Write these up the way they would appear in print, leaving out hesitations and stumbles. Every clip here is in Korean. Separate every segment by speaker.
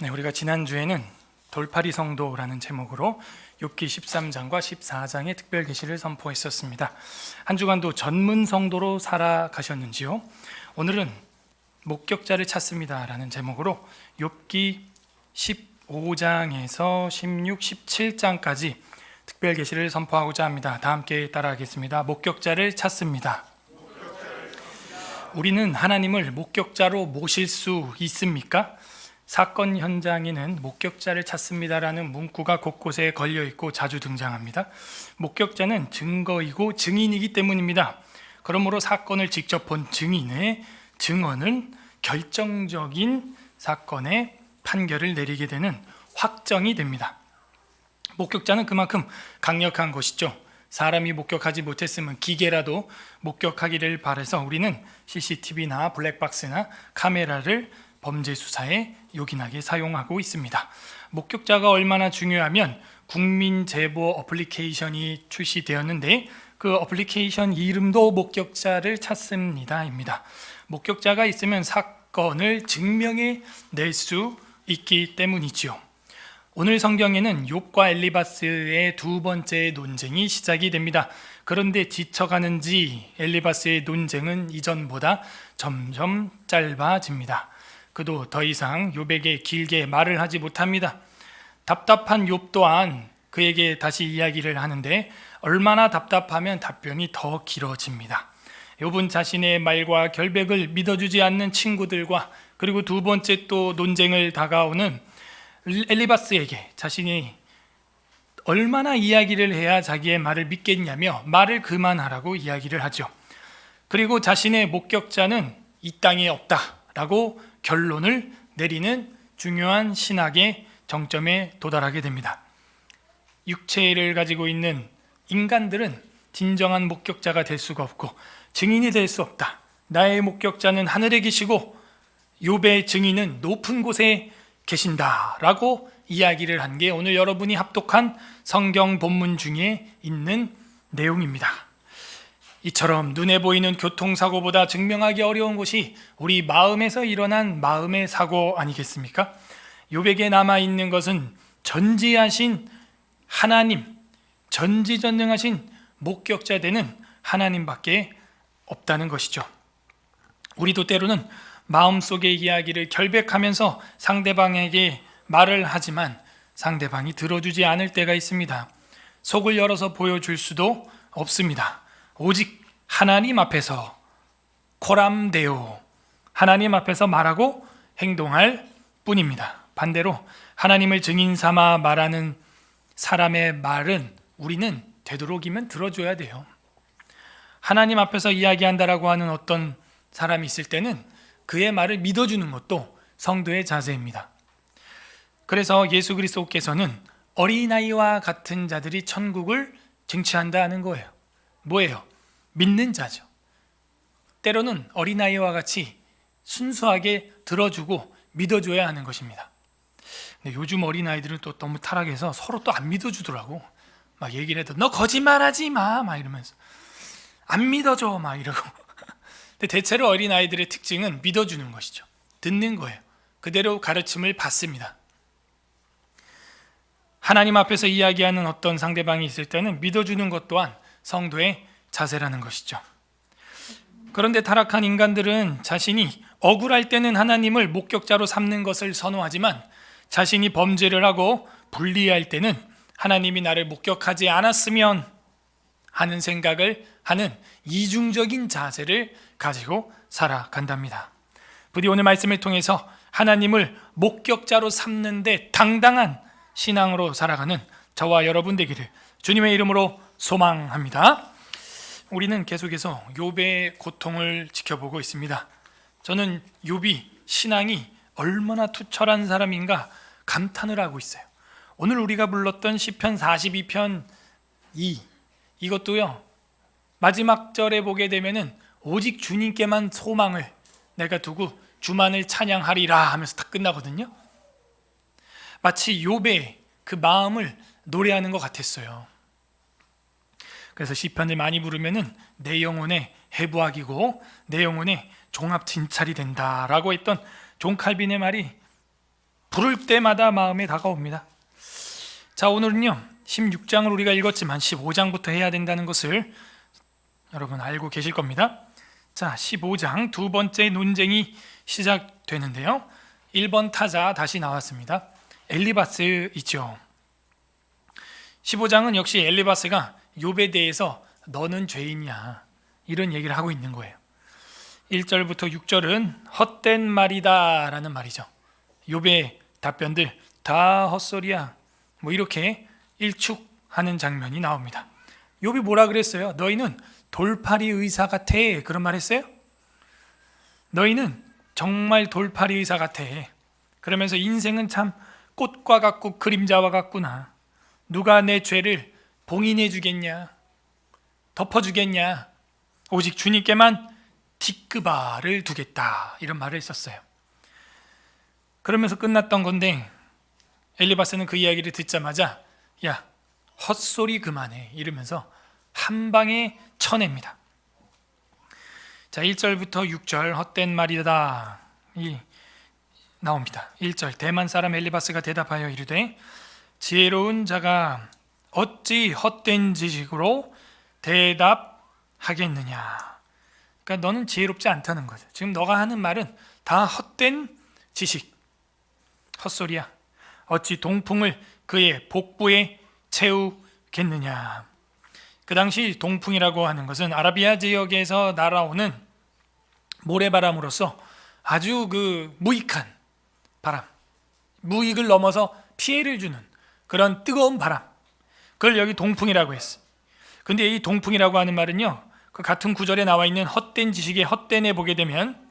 Speaker 1: 우리가 지난주에는 돌파리 성도라는 제목으로 욥기 13장과 14장의 특별 계시를 선포했었습니다. 한 주간도 전문 성도로 살아가셨는지요? 오늘은 목격자를 찾습니다라는 제목으로 욥기 15장에서 16, 17장까지 특별 계시를 선포하고자 합니다. 다 함께 따라하겠습니다. 목격자를 찾습니다. 우리는 하나님을 목격자로 모실 수 있습니까? 사건 현장에는 목격자를 찾습니다라는 문구가 곳곳에 걸려있고 자주 등장합니다. 목격자는 증거이고 증인이기 때문입니다. 그러므로 사건을 직접 본 증인의 증언은 결정적인 사건의 판결을 내리게 되는 확정이 됩니다. 목격자는 그만큼 강력한 것이죠. 사람이 목격하지 못했으면 기계라도 목격하기를 바라서 우리는 CCTV나 블랙박스나 카메라를 범죄 수사에 요긴하게 사용하고 있습니다. 목격자가 얼마나 중요하면 국민 제보 어플리케이션이 출시되었는데 그 어플리케이션 이름도 목격자를 찾습니다입니다. 목격자가 있으면 사건을 증명해 낼 수 있기 때문이지요. 오늘 성경에는 욥과 엘리바스의 두 번째 논쟁이 시작이 됩니다. 그런데 지쳐가는지 엘리바스의 논쟁은 이전보다 점점 짧아집니다. 그도 더 이상 욥에게 길게 말을 하지 못합니다. 답답한 욥 또한 그에게 다시 이야기를 하는데 얼마나 답답하면 답변이 더 길어집니다. 욥은 자신의 말과 결백을 믿어주지 않는 친구들과 그리고 두 번째 또 논쟁을 다가오는 엘리바스에게 자신이 얼마나 이야기를 해야 자기의 말을 믿겠냐며 말을 그만하라고 이야기를 하죠. 그리고 자신의 목격자는 이 땅에 없다라고 결론을 내리는 중요한 신학의 정점에 도달하게 됩니다. 육체를 가지고 있는 인간들은 진정한 목격자가 될 수가 없고 증인이 될 수 없다. 나의 목격자는 하늘에 계시고 욥의 증인은 높은 곳에 계신다라고 이야기를 한 게 오늘 여러분이 합독한 성경 본문 중에 있는 내용입니다. 이처럼 눈에 보이는 교통사고보다 증명하기 어려운 것이 우리 마음에서 일어난 마음의 사고 아니겠습니까? 욥에게 남아있는 것은 전지하신 하나님, 전지전능하신 목격자 되는 하나님밖에 없다는 것이죠. 우리도 때로는 마음속의 이야기를 결백하면서 상대방에게 말을 하지만 상대방이 들어주지 않을 때가 있습니다. 속을 열어서 보여줄 수도 없습니다. 오직 하나님 앞에서 코람데오, 하나님 앞에서 말하고 행동할 뿐입니다. 반대로 하나님을 증인 삼아 말하는 사람의 말은 우리는 되도록이면 들어줘야 돼요. 하나님 앞에서 이야기한다라고 하는 어떤 사람이 있을 때는 그의 말을 믿어주는 것도 성도의 자세입니다. 그래서 예수 그리스도께서는 어린아이와 같은 자들이 천국을 쟁취한다는 거예요. 뭐예요? 믿는 자죠. 때로는 어린아이와 같이 순수하게 들어주고 믿어줘야 하는 것입니다. 근데 요즘 어린아이들은 또 너무 타락해서 서로 또 안 믿어주더라고. 막 얘기를 해도 너 거짓말하지 마 막 이러면서 안 믿어줘 막 이러고. 근데 대체로 어린아이들의 특징은 믿어주는 것이죠. 듣는 거예요. 그대로 가르침을 받습니다. 하나님 앞에서 이야기하는 어떤 상대방이 있을 때는 믿어주는 것 또한 성도의 자세라는 것이죠. 그런데 타락한 인간들은 자신이 억울할 때는 하나님을 목격자로 삼는 것을 선호하지만 자신이 범죄를 하고 불리할 때는 하나님이 나를 목격하지 않았으면 하는 생각을 하는 이중적인 자세를 가지고 살아간답니다. 부디 오늘 말씀을 통해서 하나님을 목격자로 삼는 데 당당한 신앙으로 살아가는 저와 여러분 되기를 주님의 이름으로 소망합니다. 우리는 계속해서 욥의 고통을 지켜보고 있습니다. 저는 욥이 신앙이 얼마나 투철한 사람인가 감탄을 하고 있어요. 오늘 우리가 불렀던 시편 42편 2 이것도요, 마지막 절에 보게 되면은 오직 주님께만 소망을 내가 두고 주만을 찬양하리라 하면서 딱 끝나거든요. 마치 욥의 그 마음을 노래하는 것 같았어요. 그래서 시편을 많이 부르면은 내 영혼의 해부학이고 내 영혼의 종합 진찰이 된다라고 했던 존 칼빈의 말이 부를 때마다 마음에 다가옵니다. 자, 오늘은요 16장을 우리가 읽었지만 15장부터 해야 된다는 것을 여러분 알고 계실 겁니다. 자, 15장 두 번째 논쟁이 시작되는데요. 1번 타자 다시 나왔습니다. 엘리바스 있죠. 15장은 역시 엘리바스가 욥에 대해서 너는 죄인이야 이런 얘기를 하고 있는 거예요. 1절부터 6절은 헛된 말이다 라는 말이죠. 욥의 답변들 다 헛소리야 뭐 이렇게 일축하는 장면이 나옵니다. 욥이 뭐라 그랬어요? 너희는 돌팔이 의사 같아 그런 말 했어요? 너희는 정말 돌팔이 의사 같아. 그러면서 인생은 참 꽃과 같고 그림자와 같구나. 누가 내 죄를 봉인해 주겠냐, 덮어주겠냐, 오직 주님께만 티끄바를 두겠다 이런 말을 했었어요. 그러면서 끝났던 건데 엘리바스는 그 이야기를 듣자마자 야 헛소리 그만해 이러면서 한 방에 쳐냅니다. 자, 1절부터 6절 헛된 말이다 이 나옵니다. 1절 대만 사람 엘리바스가 대답하여 이르되 지혜로운 자가 어찌 헛된 지식으로 대답하겠느냐. 그러니까 너는 지혜롭지 않다는 거죠. 지금 너가 하는 말은 다 헛된 지식, 헛소리야. 어찌 동풍을 그의 복부에 채우겠느냐. 그 당시 동풍이라고 하는 것은 아라비아 지역에서 날아오는 모래바람으로서 아주 무익한 바람, 무익을 넘어서 피해를 주는 그런 뜨거운 바람, 그걸 여기 동풍이라고 했어. 근데 이 동풍이라고 하는 말은요, 그 같은 구절에 나와 있는 헛된 지식의 헛된에 보게 되면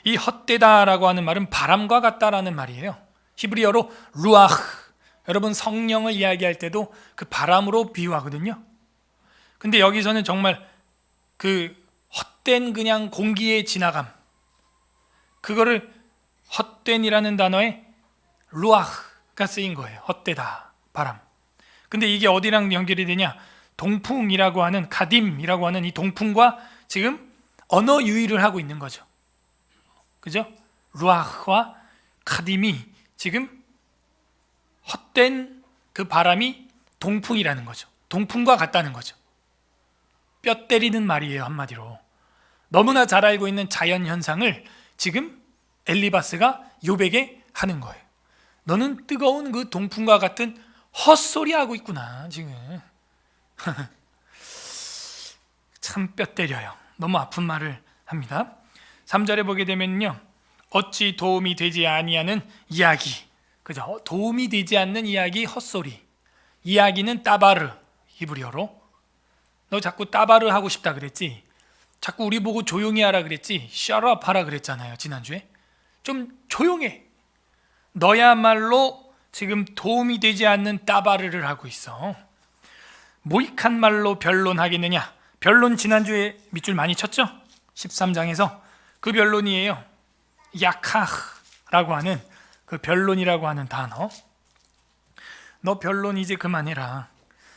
Speaker 1: 이 헛되다라고 하는 말은 바람과 같다라는 말이에요. 히브리어로 루아흐. 여러분 성령을 이야기할 때도 그 바람으로 비유하거든요. 근데 여기서는 정말 그 헛된 그냥 공기의 지나감, 그거를 헛된이라는 단어에 루아흐가 쓰인 거예요. 헛되다, 바람. 근데 이게 어디랑 연결이 되냐? 동풍이라고 하는 가딤이라고 하는 이 동풍과 지금 언어 유희를 하고 있는 거죠. 그죠? 루아흐와 가딤이 지금 헛된 그 바람이 동풍이라는 거죠. 동풍과 같다는 거죠. 뼈 때리는 말이에요, 한마디로. 너무나 잘 알고 있는 자연 현상을 지금 엘리바스가 욥에게 하는 거예요. 너는 뜨거운 그 동풍과 같은 헛소리 하고 있구나 지금. 참 뼈 때려요. 너무 아픈 말을 합니다. 3절에 보게 되면요, 어찌 도움이 되지 아니하는 이야기, 그죠? 도움이 되지 않는 이야기, 헛소리. 이야기는 따바르, 히브리어로. 너 자꾸 따바르 하고 싶다 그랬지? 자꾸 우리 보고 조용히 하라 그랬지? shut up 하라 그랬잖아요, 지난주에. 좀 조용해. 너야말로 지금 도움이 되지 않는 따바르를 하고 있어. 모익한 말로 변론하겠느냐? 변론 지난주에 밑줄 많이 쳤죠? 13장에서 그 변론이에요. 야카흐라고 하는 그 변론이라고 하는 단어. 너 변론 이제 그만해라.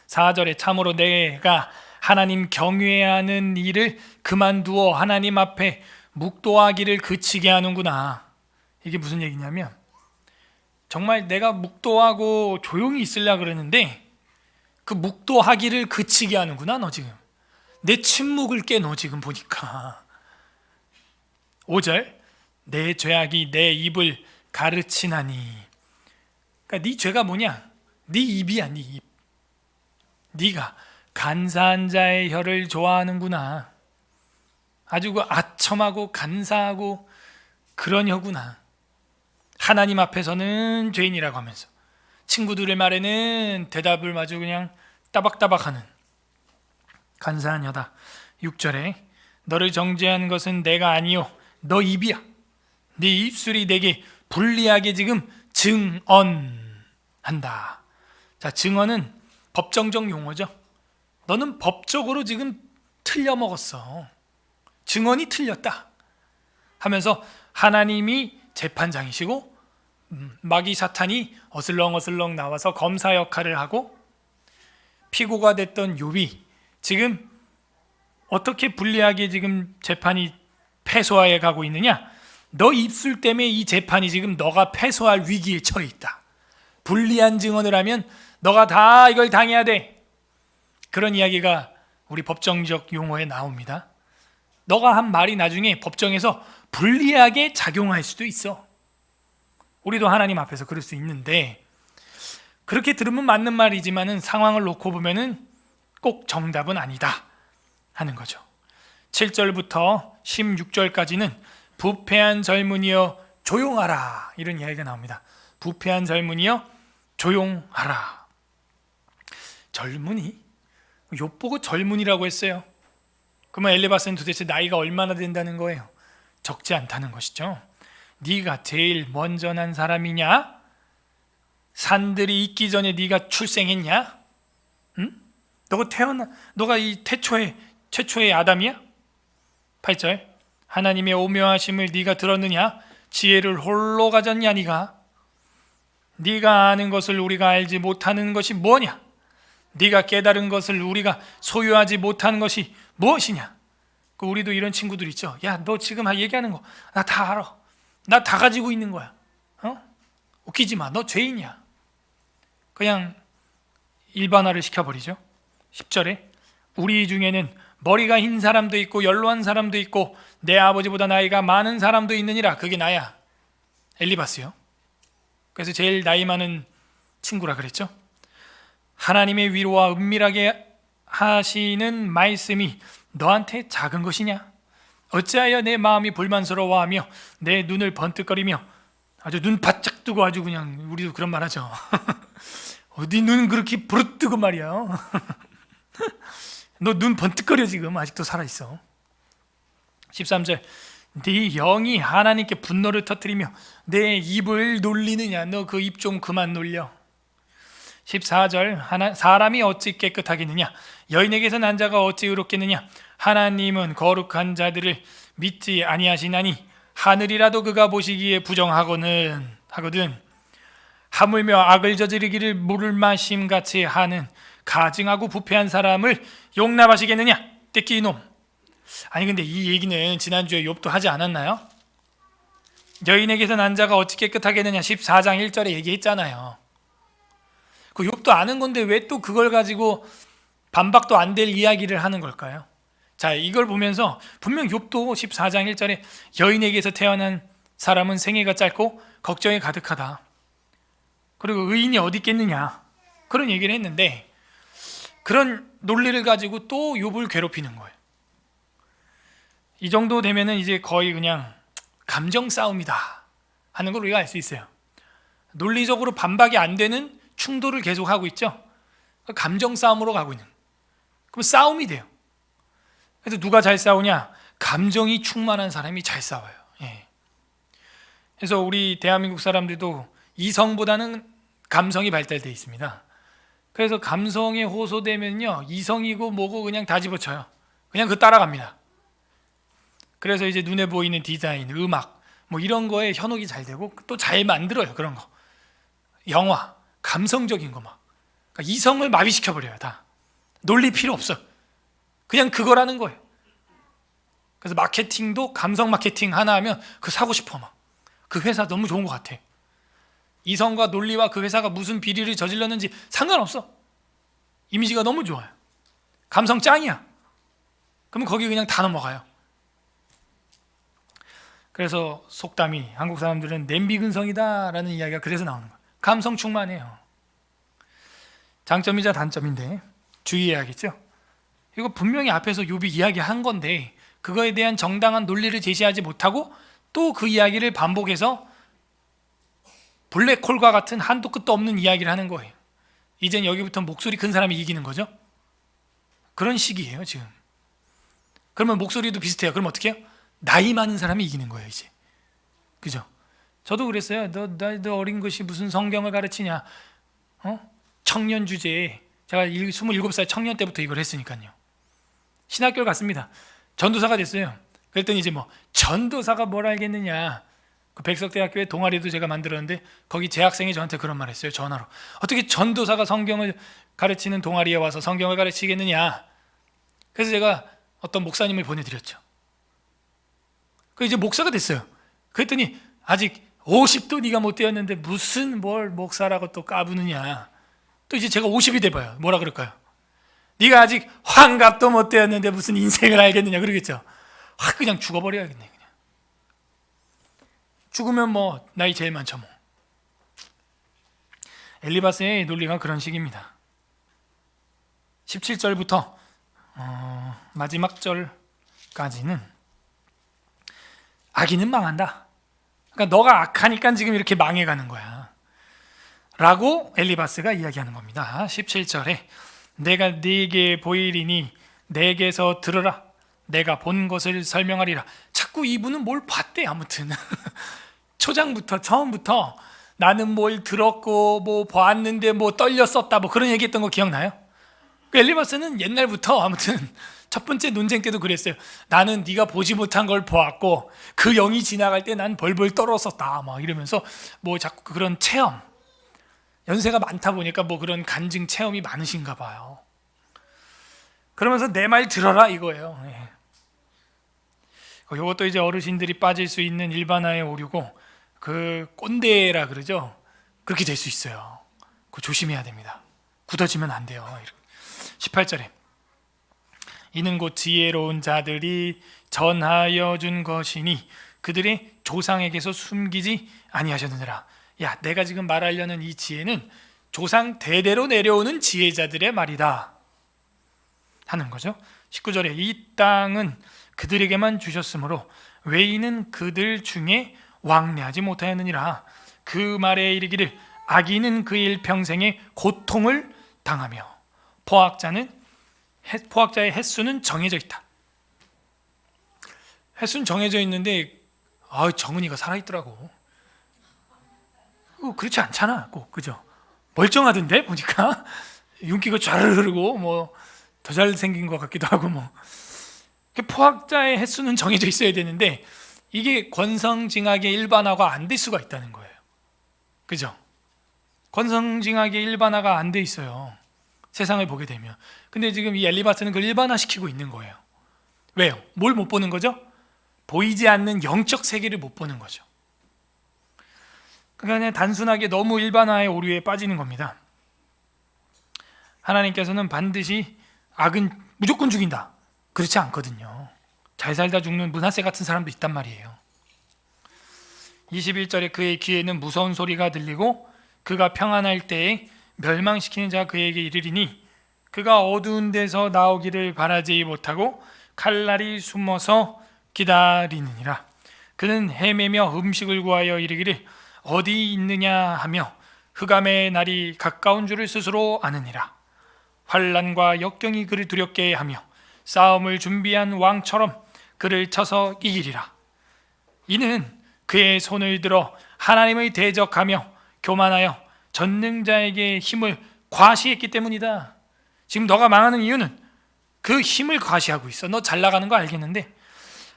Speaker 1: 4절에 참으로 내가 하나님 경외해야 하는 일을 그만두어 하나님 앞에 묵도하기를 그치게 하는구나. 이게 무슨 얘기냐면 정말 내가 묵도하고 조용히 있으려고 그러는데 그 묵도하기를 그치게 하는구나. 너 지금 내 침묵을 깨. 너 지금 보니까 5절 내 죄악이 내 입을 가르치나니. 그러니까 네 죄가 뭐냐? 네 입이야. 네 입. 네가 간사한 자의 혀를 좋아하는구나. 아주 그 아첨하고 간사하고 그런 혀구나. 하나님 앞에서는 죄인이라고 하면서 친구들의 말에는 대답을 마주 그냥 따박따박하는 간사한 혀다. 6절에 너를 정죄한 것은 내가 아니요 너 입이야. 네 입술이 내게 불리하게 지금 증언한다. 자, 증언은 법정적 용어죠. 너는 법적으로 지금 틀려먹었어. 증언이 틀렸다 하면서 하나님이 재판장이시고 마귀 사탄이 어슬렁어슬렁 나와서 검사 역할을 하고 피고가 됐던 욥이 지금 어떻게 불리하게 지금 재판이 패소하여 가고 있느냐? 너 입술 때문에 이 재판이 지금 너가 패소할 위기에 처해 있다. 불리한 증언을 하면 너가 다 이걸 당해야 돼. 그런 이야기가 우리 법정적 용어에 나옵니다. 너가 한 말이 나중에 법정에서 불리하게 작용할 수도 있어. 우리도 하나님 앞에서 그럴 수 있는데, 그렇게 들으면 맞는 말이지만은 상황을 놓고 보면은 꼭 정답은 아니다 하는 거죠. 7절부터 16절까지는 부패한 젊은이여 조용하라, 이런 이야기가 나옵니다. 부패한 젊은이여 조용하라. 젊은이? 욥 보고 젊은이라고 했어요. 그러면 엘리바스는 도대체 나이가 얼마나 된다는 거예요? 적지 않다는 것이죠. 네가 제일 먼저 난 사람이냐? 산들이 있기 전에 네가 출생했냐? 응? 너가 이 최초의 아담이야? 8절, 하나님의 오묘하심을 네가 들었느냐? 지혜를 홀로 가졌냐? 네가 아는 것을 우리가 알지 못하는 것이 뭐냐? 네가 깨달은 것을 우리가 소유하지 못하는 것이 무엇이냐? 우리도 이런 친구들 있죠. 야, 너 지금 얘기하는 거 나 다 알아. 나 다 가지고 있는 거야. 웃기지 마. 너 죄인이야. 그냥 일반화를 시켜버리죠. 10절에 우리 중에는 머리가 흰 사람도 있고 연로한 사람도 있고 내 아버지보다 나이가 많은 사람도 있느니라. 그게 나야. 엘리바스요. 그래서 제일 나이 많은 친구라 그랬죠. 하나님의 위로와 은밀하게 하시는 말씀이 너한테 작은 것이냐? 어찌하여 내 마음이 불만스러워하며 내 눈을 번뜩거리며, 아주 눈 바짝 뜨고 아주 그냥, 우리도 그런 말 하죠. 어디 눈 그렇게 부릅뜨고 말이야. 너 눈 번뜩거려 지금. 아직도 살아있어. 13절, 네 영이 하나님께 분노를 터뜨리며 내 입을 놀리느냐? 너 그 입 좀 그만 놀려. 14절, 사람이 어찌 깨끗하겠느냐? 여인에게서 난 자가 어찌 의롭겠느냐? 하나님은 거룩한 자들을 믿지 아니하시나니 하늘이라도 그가 보시기에 부정하거든. 하물며 악을 저지르기를 물을 마심 같이 하는 가증하고 부패한 사람을 용납하시겠느냐? 떼끼 이놈. 아니 근데 이 얘기는 지난주에 욥도 하지 않았나요? 여인에게서 난 자가 어찌 깨끗하겠느냐 14장 1절에 얘기했잖아요. 그 욥도 아는 건데 왜 또 그걸 가지고 반박도 안 될 이야기를 하는 걸까요? 자, 이걸 보면서 분명 욥도 14장 1절에 여인에게서 태어난 사람은 생애가 짧고 걱정이 가득하다. 그리고 의인이 어디 있겠느냐, 그런 얘기를 했는데, 그런 논리를 가지고 또 욥을 괴롭히는 거예요. 이 정도 되면은 이제 거의 그냥 감정 싸움이다 하는 걸 우리가 알 수 있어요. 논리적으로 반박이 안 되는 충돌을 계속하고 있죠. 감정 싸움으로 가고 있는. 그럼 싸움이 돼요. 그래서 누가 잘 싸우냐? 감정이 충만한 사람이 잘 싸워요. 예. 그래서 우리 대한민국 사람들도 이성보다는 감성이 발달되어 있습니다. 그래서 감성에 호소되면요, 이성이고 뭐고 그냥 다 집어쳐요. 그냥 그 따라갑니다. 그래서 이제 눈에 보이는 디자인, 음악 뭐 이런 거에 현혹이 잘 되고 또 잘 만들어요. 그런 거, 영화, 감성적인 거 막. 그러니까 이성을 마비시켜 버려요. 다 논리 필요 없어. 그냥 그거라는 거예요. 그래서 마케팅도 감성 마케팅 하나 하면 그 사고 싶어 막. 그 회사 너무 좋은 것 같아. 이성과 논리와 그 회사가 무슨 비리를 저질렀는지 상관없어. 이미지가 너무 좋아요. 감성 짱이야. 그러면 거기 그냥 다 넘어가요. 그래서 속담이, 한국 사람들은 냄비 근성이다라는 이야기가 그래서 나오는 거예요. 감성 충만해요. 장점이자 단점인데 주의해야겠죠. 이거 분명히 앞에서 욥이 이야기한 건데 그거에 대한 정당한 논리를 제시하지 못하고 또 그 이야기를 반복해서 블랙홀과 같은 한도 끝도 없는 이야기를 하는 거예요. 이젠 여기부터 목소리 큰 사람이 이기는 거죠. 그런 시기예요 지금. 그러면 목소리도 비슷해요. 그럼 어떻게 해요? 나이 많은 사람이 이기는 거예요 이제. 그죠? 저도 그랬어요. 너 어린 것이 무슨 성경을 가르치냐. 청년 주제에 제가 27살 청년 때부터 이걸 했으니까요. 신학교를 갔습니다. 전도사가 됐어요. 그랬더니 이제 뭐 전도사가 뭘 알겠느냐. 그 백석대학교에 동아리도 제가 만들었는데 거기 재학생이 저한테 그런 말 했어요. 전화로. 어떻게 전도사가 성경을 가르치는 동아리에 와서 성경을 가르치겠느냐. 그래서 제가 어떤 목사님을 보내드렸죠. 그 이제 목사가 됐어요. 그랬더니 아직 50도 네가 못 되었는데 무슨 뭘 목사라고 또 까부느냐. 또 이제 제가 50이 돼봐요. 뭐라 그럴까요? 네가 아직 환갑도 못 되었는데 무슨 인생을 알겠느냐 그러겠죠. 확 그냥 죽어버려야겠네. 그냥 죽으면 뭐 나이 제일 많죠 뭐. 엘리바스의 논리가 그런 식입니다. 17절부터 마지막 절까지는 악인은 망한다. 그러니까 너가 악하니까 지금 이렇게 망해가는 거야 라고 엘리바스가 이야기하는 겁니다. 17절에 내가 네게 보이리니 내게서 들으라. 내가 본 것을 설명하리라. 자꾸 이분은 뭘 봤대. 아무튼 초장부터 처음부터 나는 뭘 들었고 뭐 봤는데 뭐 떨렸었다 뭐 그런 얘기했던 거 기억나요? 엘리바스는 옛날부터 아무튼 첫 번째 논쟁 때도 그랬어요. 나는 네가 보지 못한 걸 보았고 그 영이 지나갈 때 난 벌벌 떨었었다 막 이러면서 뭐 자꾸 그런 체험, 연세가 많다 보니까 뭐 그런 간증 체험이 많으신가 봐요. 그러면서 내 말 들어라 이거예요. 이것도 이제 어르신들이 빠질 수 있는 일반화의 오류고 그 꼰대라 그러죠. 그렇게 될 수 있어요. 그거 조심해야 됩니다. 굳어지면 안 돼요. 18절에 이는 곧 지혜로운 자들이 전하여 준 것이니 그들의 조상에게서 숨기지 아니하셨느니라. 야, 내가 지금 말하려는 이 지혜는 조상 대대로 내려오는 지혜자들의 말이다 하는 거죠. 19절에 이 땅은 그들에게만 주셨으므로 외인은 그들 중에 왕래하지 못하였느니라. 그 말에 이르기를 악인은 그 일평생에 고통을 당하며 포악자의 횟수는 정해져 있다. 횟수는 정해져 있는데 정은이가 살아있더라고. 그렇지 않잖아 꼭. 그죠? 멀쩡하던데 보니까 윤기가 잘 흐르고 뭐 더 잘생긴 것 같기도 하고 뭐. 포악자의 횟수는 정해져 있어야 되는데 이게 권성징악의 일반화가 안 될 수가 있다는 거예요. 그죠? 권성징악의 일반화가 안 돼 있어요. 세상을 보게 되면. 근데 지금 이 엘리바스는 그걸 일반화시키고 있는 거예요. 왜요? 뭘 못 보는 거죠? 보이지 않는 영적 세계를 못 보는 거죠. 그러니까 그냥 단순하게 너무 일반화의 오류에 빠지는 겁니다. 하나님께서는 반드시 악은 무조건 죽인다. 그렇지 않거든요. 잘 살다 죽는 문하세 같은 사람도 있단 말이에요. 21절에 그의 귀에는 무서운 소리가 들리고 그가 평안할 때에 멸망시키는 자가 그에게 이르리니 그가 어두운 데서 나오기를 바라지 못하고 칼날이 숨어서 기다리느니라. 그는 헤매며 음식을 구하여 이르기를 어디 있느냐 하며 흑암의 날이 가까운 줄을 스스로 아느니라. 환난과 역경이 그를 두렵게 하며 싸움을 준비한 왕처럼 그를 쳐서 이기리라. 이는 그의 손을 들어 하나님을 대적하며 교만하여 전능자에게 힘을 과시했기 때문이다. 지금 너가 망하는 이유는 그 힘을 과시하고 있어. 너 잘 나가는 거 알겠는데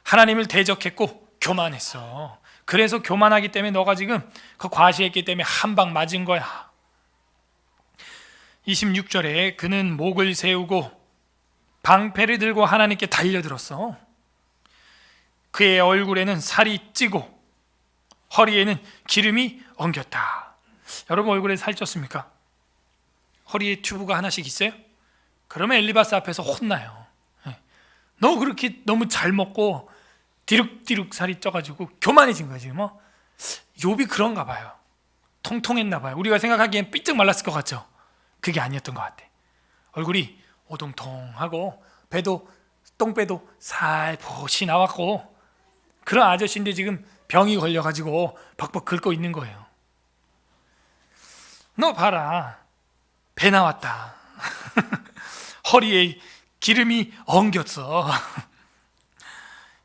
Speaker 1: 하나님을 대적했고 교만했어. 그래서 교만하기 때문에 너가 지금 그 과시했기 때문에 한 방 맞은 거야. 26절에 그는 목을 세우고 방패를 들고 하나님께 달려들었어. 그의 얼굴에는 살이 찌고 허리에는 기름이 엉겼다. 여러분 얼굴에 살 쪘습니까? 허리에 튜브가 하나씩 있어요? 그러면 엘리바스 앞에서 혼나요. 너 그렇게 너무 잘 먹고 디룩디룩 살이 쪄가지고 교만해진 거야 지금. 욥이 그런가 봐요. 통통했나 봐요. 우리가 생각하기엔 삐쩍 말랐을 것 같죠? 그게 아니었던 것 같아. 얼굴이 오동통하고 배도 똥배도 살포시 나왔고 그런 아저씨인데 지금 병이 걸려가지고 벅벅 긁고 있는 거예요. 너 봐라, 배 나왔다. 허리에 기름이 엉겼어.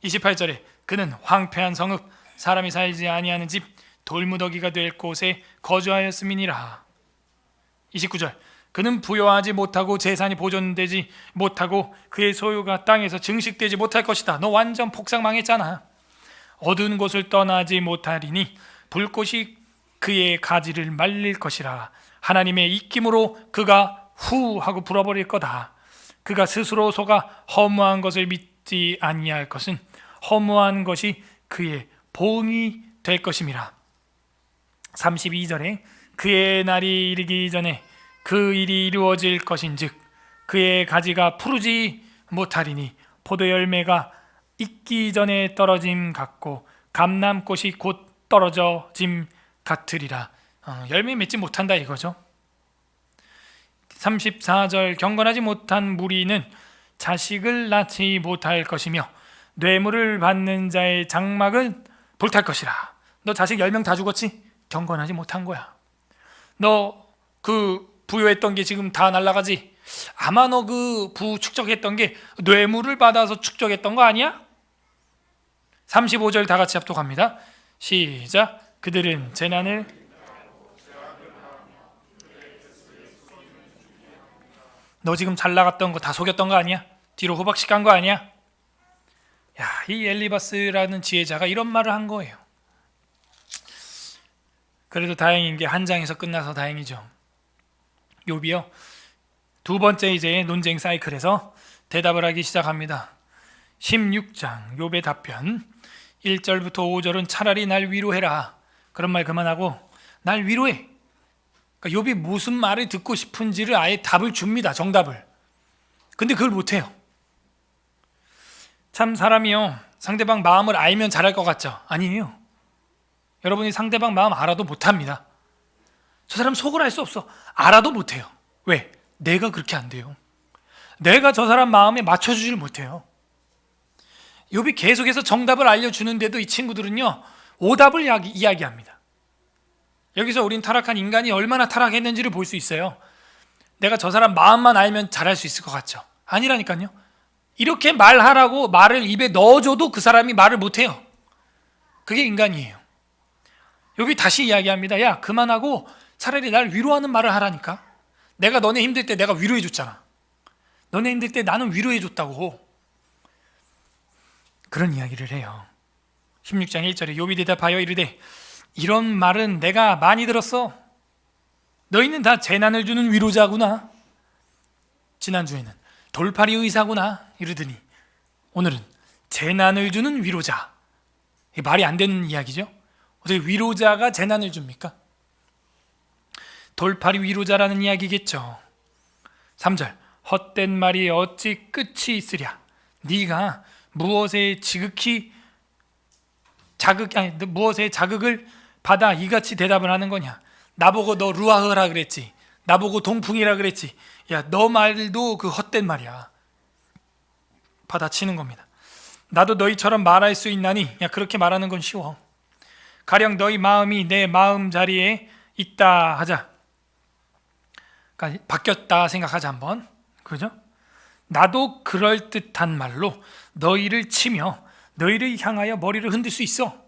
Speaker 1: 28절에 그는 황폐한 성읍 사람이 살지 아니하는 집 돌무더기가 될 곳에 거주하였음이니라. 29절 그는 부여하지 못하고 재산이 보존되지 못하고 그의 소유가 땅에서 증식되지 못할 것이다. 너 완전 폭삭 망했잖아. 어두운 곳을 떠나지 못하리니 불꽃이 그의 가지를 말릴 것이라. 하나님의 입김으로 그가 후 하고 불어버릴 거다. 그가 스스로 속아 허무한 것을 믿지 아니할 것은 허무한 것이 그의 보응이 될 것임이라. 32절에 그의 날이 이르기 전에 그 일이 이루어질 것인즉 그의 가지가 푸르지 못하리니 포도 열매가 익기 전에 떨어짐 같고 감람꽃이 곧 떨어져짐 같으리라. 열매 맺지 못한다 이거죠. 34절 경건하지 못한 무리는 자식을 낳지 못할 것이며 뇌물을 받는 자의 장막은 불탈 것이라. 너 자식 10명 다 죽었지? 경건하지 못한 거야. 너 그 부여했던 게 지금 다 날아가지? 아마 너 그 부 축적했던 게 뇌물을 받아서 축적했던 거 아니야? 35절 다 같이 합독합니다. 시작. 그들은 재난을 너 지금 잘 나갔던 거 다 속였던 거 아니야? 뒤로 호박씩 간 거 아니야? 야, 이 엘리바스라는 지혜자가 이런 말을 한 거예요. 그래도 다행인 게 한 장에서 끝나서 다행이죠. 욥이요. 두 번째 이제 논쟁 사이클에서 대답을 하기 시작합니다. 16장 욥의 답변 1절부터 5절은 차라리 날 위로해라. 그런 말 그만하고 날 위로해. 그러니까 욥이 무슨 말을 듣고 싶은지를 아예 답을 줍니다. 정답을. 근데 그걸 못해요. 참 사람이요. 상대방 마음을 알면 잘할 것 같죠? 아니에요. 여러분이 상대방 마음 알아도 못합니다. 저 사람 속을 알 수 없어. 알아도 못해요. 왜? 내가 그렇게 안 돼요. 내가 저 사람 마음에 맞춰주질 못해요. 욥이 계속해서 정답을 알려주는데도 이 친구들은요 오답을 이야기합니다. 여기서 우린 타락한 인간이 얼마나 타락했는지를 볼 수 있어요. 내가 저 사람 마음만 알면 잘할 수 있을 것 같죠? 아니라니까요. 이렇게 말하라고 말을 입에 넣어줘도 그 사람이 말을 못해요. 그게 인간이에요. 욥이 다시 이야기합니다. 야, 그만하고 차라리 날 위로하는 말을 하라니까. 내가 너네 힘들 때 내가 위로해 줬잖아. 너네 힘들 때 나는 위로해 줬다고. 그런 이야기를 해요. 16장 1절에 욥이 대답하여 이르되 이런 말은 내가 많이 들었어. 너희는 다 재난을 주는 위로자구나. 지난주에는 돌팔이 의사구나 이러더니 오늘은 재난을 주는 위로자. 이게 말이 안 되는 이야기죠. 어떻게 위로자가 재난을 줍니까? 돌팔이 위로자라는 이야기겠죠. 3절 헛된 말이 어찌 끝이 있으랴. 네가 무엇에 자극을 받아 이같이 대답을 하는 거냐. 나보고 너 루아흐라 그랬지. 나보고 동풍이라 그랬지. 야, 너 말도 그 헛된 말이야. 받아치는 겁니다. 나도 너희처럼 말할 수 있나니. 야, 그렇게 말하는 건 쉬워. 가령 너희 마음이 내 마음 자리에 있다 하자. 그러니까 바뀌었다 생각하자 한번. 그죠? 나도 그럴듯한 말로 너희를 치며 너희를 향하여 머리를 흔들 수 있어.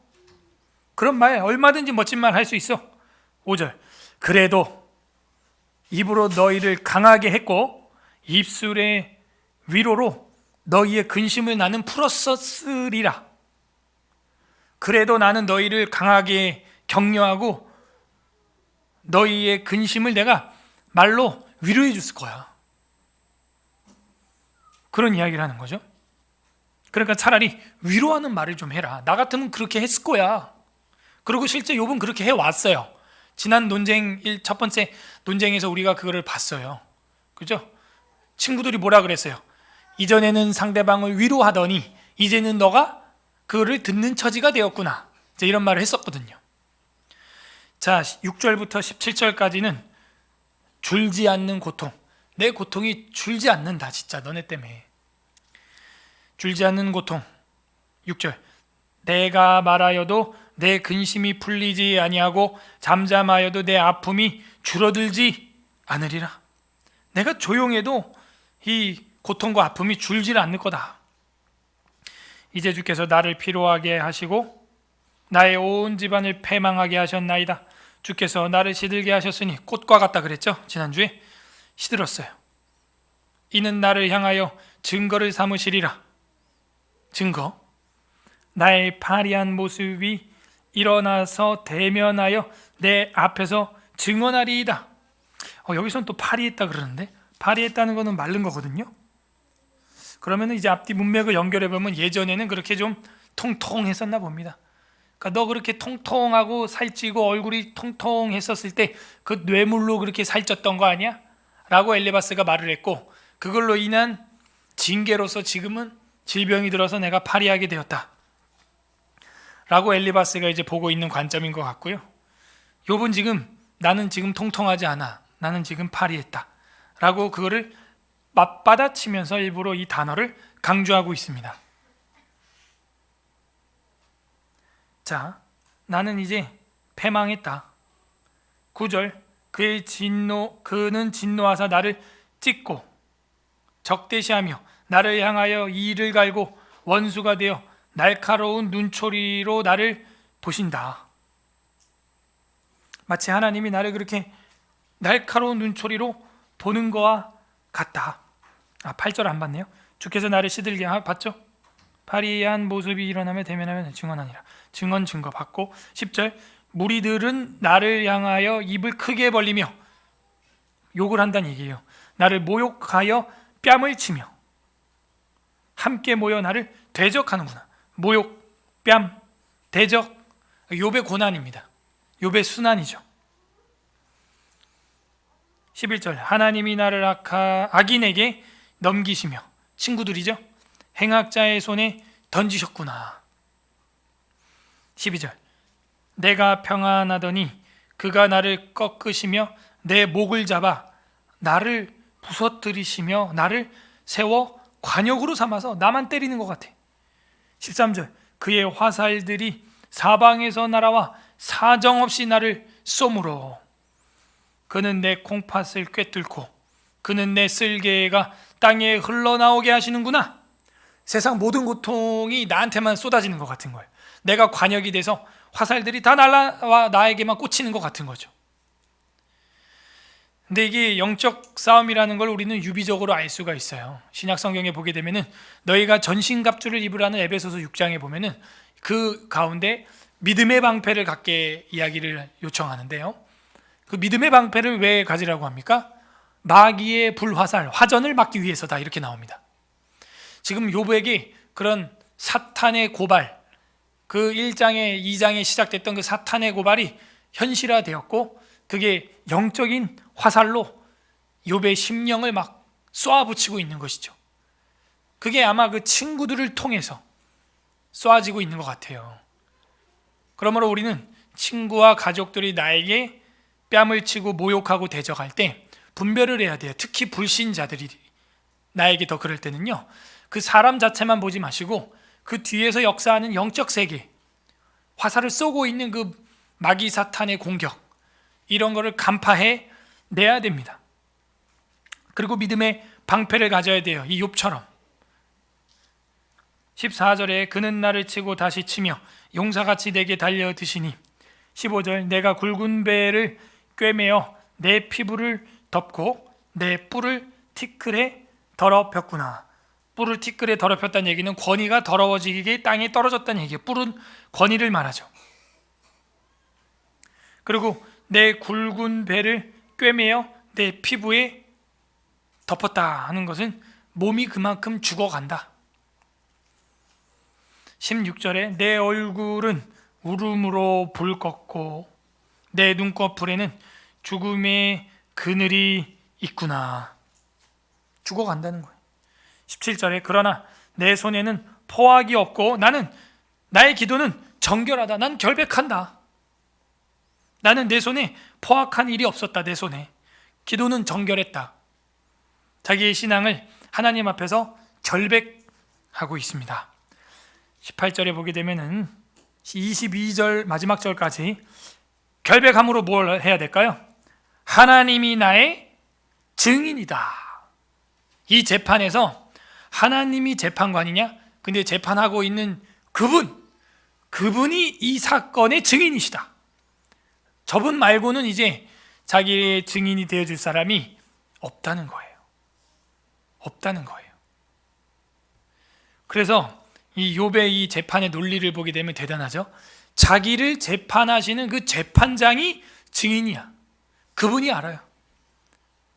Speaker 1: 그런 말 얼마든지 멋진 말 할 수 있어. 5절 그래도 입으로 너희를 강하게 했고 입술의 위로로 너희의 근심을 나는 풀었으리라. 그래도 나는 너희를 강하게 격려하고 너희의 근심을 내가 말로 위로해 줬을 거야. 그런 이야기를 하는 거죠. 그러니까 차라리 위로하는 말을 좀 해라. 나 같으면 그렇게 했을 거야. 그리고 실제 욥은 그렇게 해왔어요. 지난 논쟁 첫 번째 논쟁에서 우리가 그거를 봤어요. 그죠? 친구들이 뭐라 그랬어요? 이전에는 상대방을 위로하더니 이제는 너가 그거를 듣는 처지가 되었구나. 이제 이런 말을 했었거든요. 자, 6절부터 17절까지는 줄지 않는 고통. 내 고통이 줄지 않는다. 진짜 너네 때문에. 줄지 않는 고통. 6절 내가 말하여도 내 근심이 풀리지 아니하고 잠잠하여도 내 아픔이 줄어들지 않으리라. 내가 조용해도 이 고통과 아픔이 줄지 않을 거다. 이제 주께서 나를 피로하게 하시고 나의 온 집안을 패망하게 하셨나이다. 주께서 나를 시들게 하셨으니 꽃과 같다 그랬죠? 지난주에 시들었어요. 이는 나를 향하여 증거를 삼으시리라. 증거. 나의 파리한 모습이 일어나서 대면하여 내 앞에서 증언하리이다. 여기서는 또 파리했다 그러는데 파리했다는 거는 마른 거거든요. 그러면 이제 앞뒤 문맥을 연결해 보면 예전에는 그렇게 좀 통통했었나 봅니다. 그러니까 너 그렇게 통통하고 살찌고 얼굴이 통통했었을 때 그 뇌물로 그렇게 살쪘던 거 아니야? 라고 엘리바스가 말을 했고, 그걸로 인한 징계로서 지금은 질병이 들어서 내가 파리하게 되었다 라고 엘리바스가 이제 보고 있는 관점인 것 같고요. 욥은 지금 나는 지금 통통하지 않아, 나는 지금 파리했다 라고 그거를 맞받아치면서 일부러 이 단어를 강조하고 있습니다. 자, 나는 이제 패망했다. 9절, 그는 진노하사 나를 찢고 적대시하며 나를 향하여 이를 갈고 원수가 되어 날카로운 눈초리로 나를 보신다. 마치 하나님이 나를 그렇게 날카로운 눈초리로 보는 거와 같다. 8절 안 봤네요. 주께서 나를 시들게 봤죠? 파리한 모습이 일어나며 대면하면 증언하니라. 증거 받고 10절, 무리들은 나를 향하여 입을 크게 벌리며 욕을 한다는 얘기예요. 나를 모욕하여 뺨을 치며 함께 모여 나를 대적하는구나. 모욕, 뺨, 대적, 욥의 고난입니다. 욥의 순환이죠. 11절, 하나님이 나를 악인에게 넘기시며, 친구들이죠, 행악자의 손에 던지셨구나. 12절, 내가 평안하더니 그가 나를 꺾으시며 내 목을 잡아 나를 부서뜨리시며 나를 세워 관역으로 삼아서 나만 때리는 것 같아. 13절, 그의 화살들이 사방에서 날아와 사정없이 나를 쏘므로 그는 내 콩팥을 꿰뚫고 그는 내 쓸개가 땅에 흘러나오게 하시는구나. 세상 모든 고통이 나한테만 쏟아지는 것 같은 거예요. 내가 관역이 돼서 화살들이 다 날아와 나에게만 꽂히는 것 같은 거죠. 근데 이게 영적 싸움이라는 걸 우리는 유비적으로 알 수가 있어요. 신약 성경에 보게 되면은 너희가 전신갑주를 입으라는 에베소서 6장에 보면은 그 가운데 믿음의 방패를 갖게 이야기를 요청하는데요. 그 믿음의 방패를 왜 가지라고 합니까? 마귀의 불화살, 화전을 막기 위해서다, 이렇게 나옵니다. 지금 욥에게 그런 사탄의 고발, 그 1장에 2장에 시작됐던 그 사탄의 고발이 현실화되었고, 그게 영적인 화살로 욥의 심령을 막 쏘아붙이고 있는 것이죠. 그게 아마 그 친구들을 통해서 쏘아지고 있는 것 같아요. 그러므로 우리는 친구와 가족들이 나에게 뺨을 치고 모욕하고 대적할 때 분별을 해야 돼요. 특히 불신자들이 나에게 더 그럴 때는요, 그 사람 자체만 보지 마시고 그 뒤에서 역사하는 영적 세계, 화살을 쏘고 있는 그 마귀 사탄의 공격, 이런 거를 간파해 내야 됩니다. 그리고 믿음의 방패를 가져야 돼요. 이 욥처럼. 14절에 그는 나를 치고 다시 치며 용사같이 내게 달려드시니, 15절, 내가 굵은 배를 꿰매어 내 피부를 덮고 내 뿔을 티끌에 더럽혔구나. 뿔을 티끌에 더럽혔다는 얘기는 권위가 더러워지게 땅에 떨어졌다는 얘기예요. 뿔은 권위를 말하죠. 그리고 내 굵은 배를 꿰매어 내 피부에 덮었다 하는 것은 몸이 그만큼 죽어간다. 16절에 내 얼굴은 울음으로 붉었고 내 눈꺼풀에는 죽음의 그늘이 있구나. 죽어간다는 거예요. 17절에 그러나 내 손에는 포악이 없고 나의 기도는 정결하다. 난 결백한다. 나는 내 손에 포악한 일이 없었다. 내 손에 기도는 정결했다. 자기의 신앙을 하나님 앞에서 결백하고 있습니다. 18절에 보게 되면은 22절 마지막 절까지 결백함으로 뭘 해야 될까요? 하나님이 나의 증인이다. 이 재판에서 하나님이 재판관이냐? 근데 재판하고 있는 그분이 이 사건의 증인이시다. 저분 말고는 이제 자기의 증인이 되어줄 사람이 없다는 거예요. 없다는 거예요. 그래서 이 욥의 이 재판의 논리를 보게 되면 대단하죠. 자기를 재판하시는 그 재판장이 증인이야. 그분이 알아요.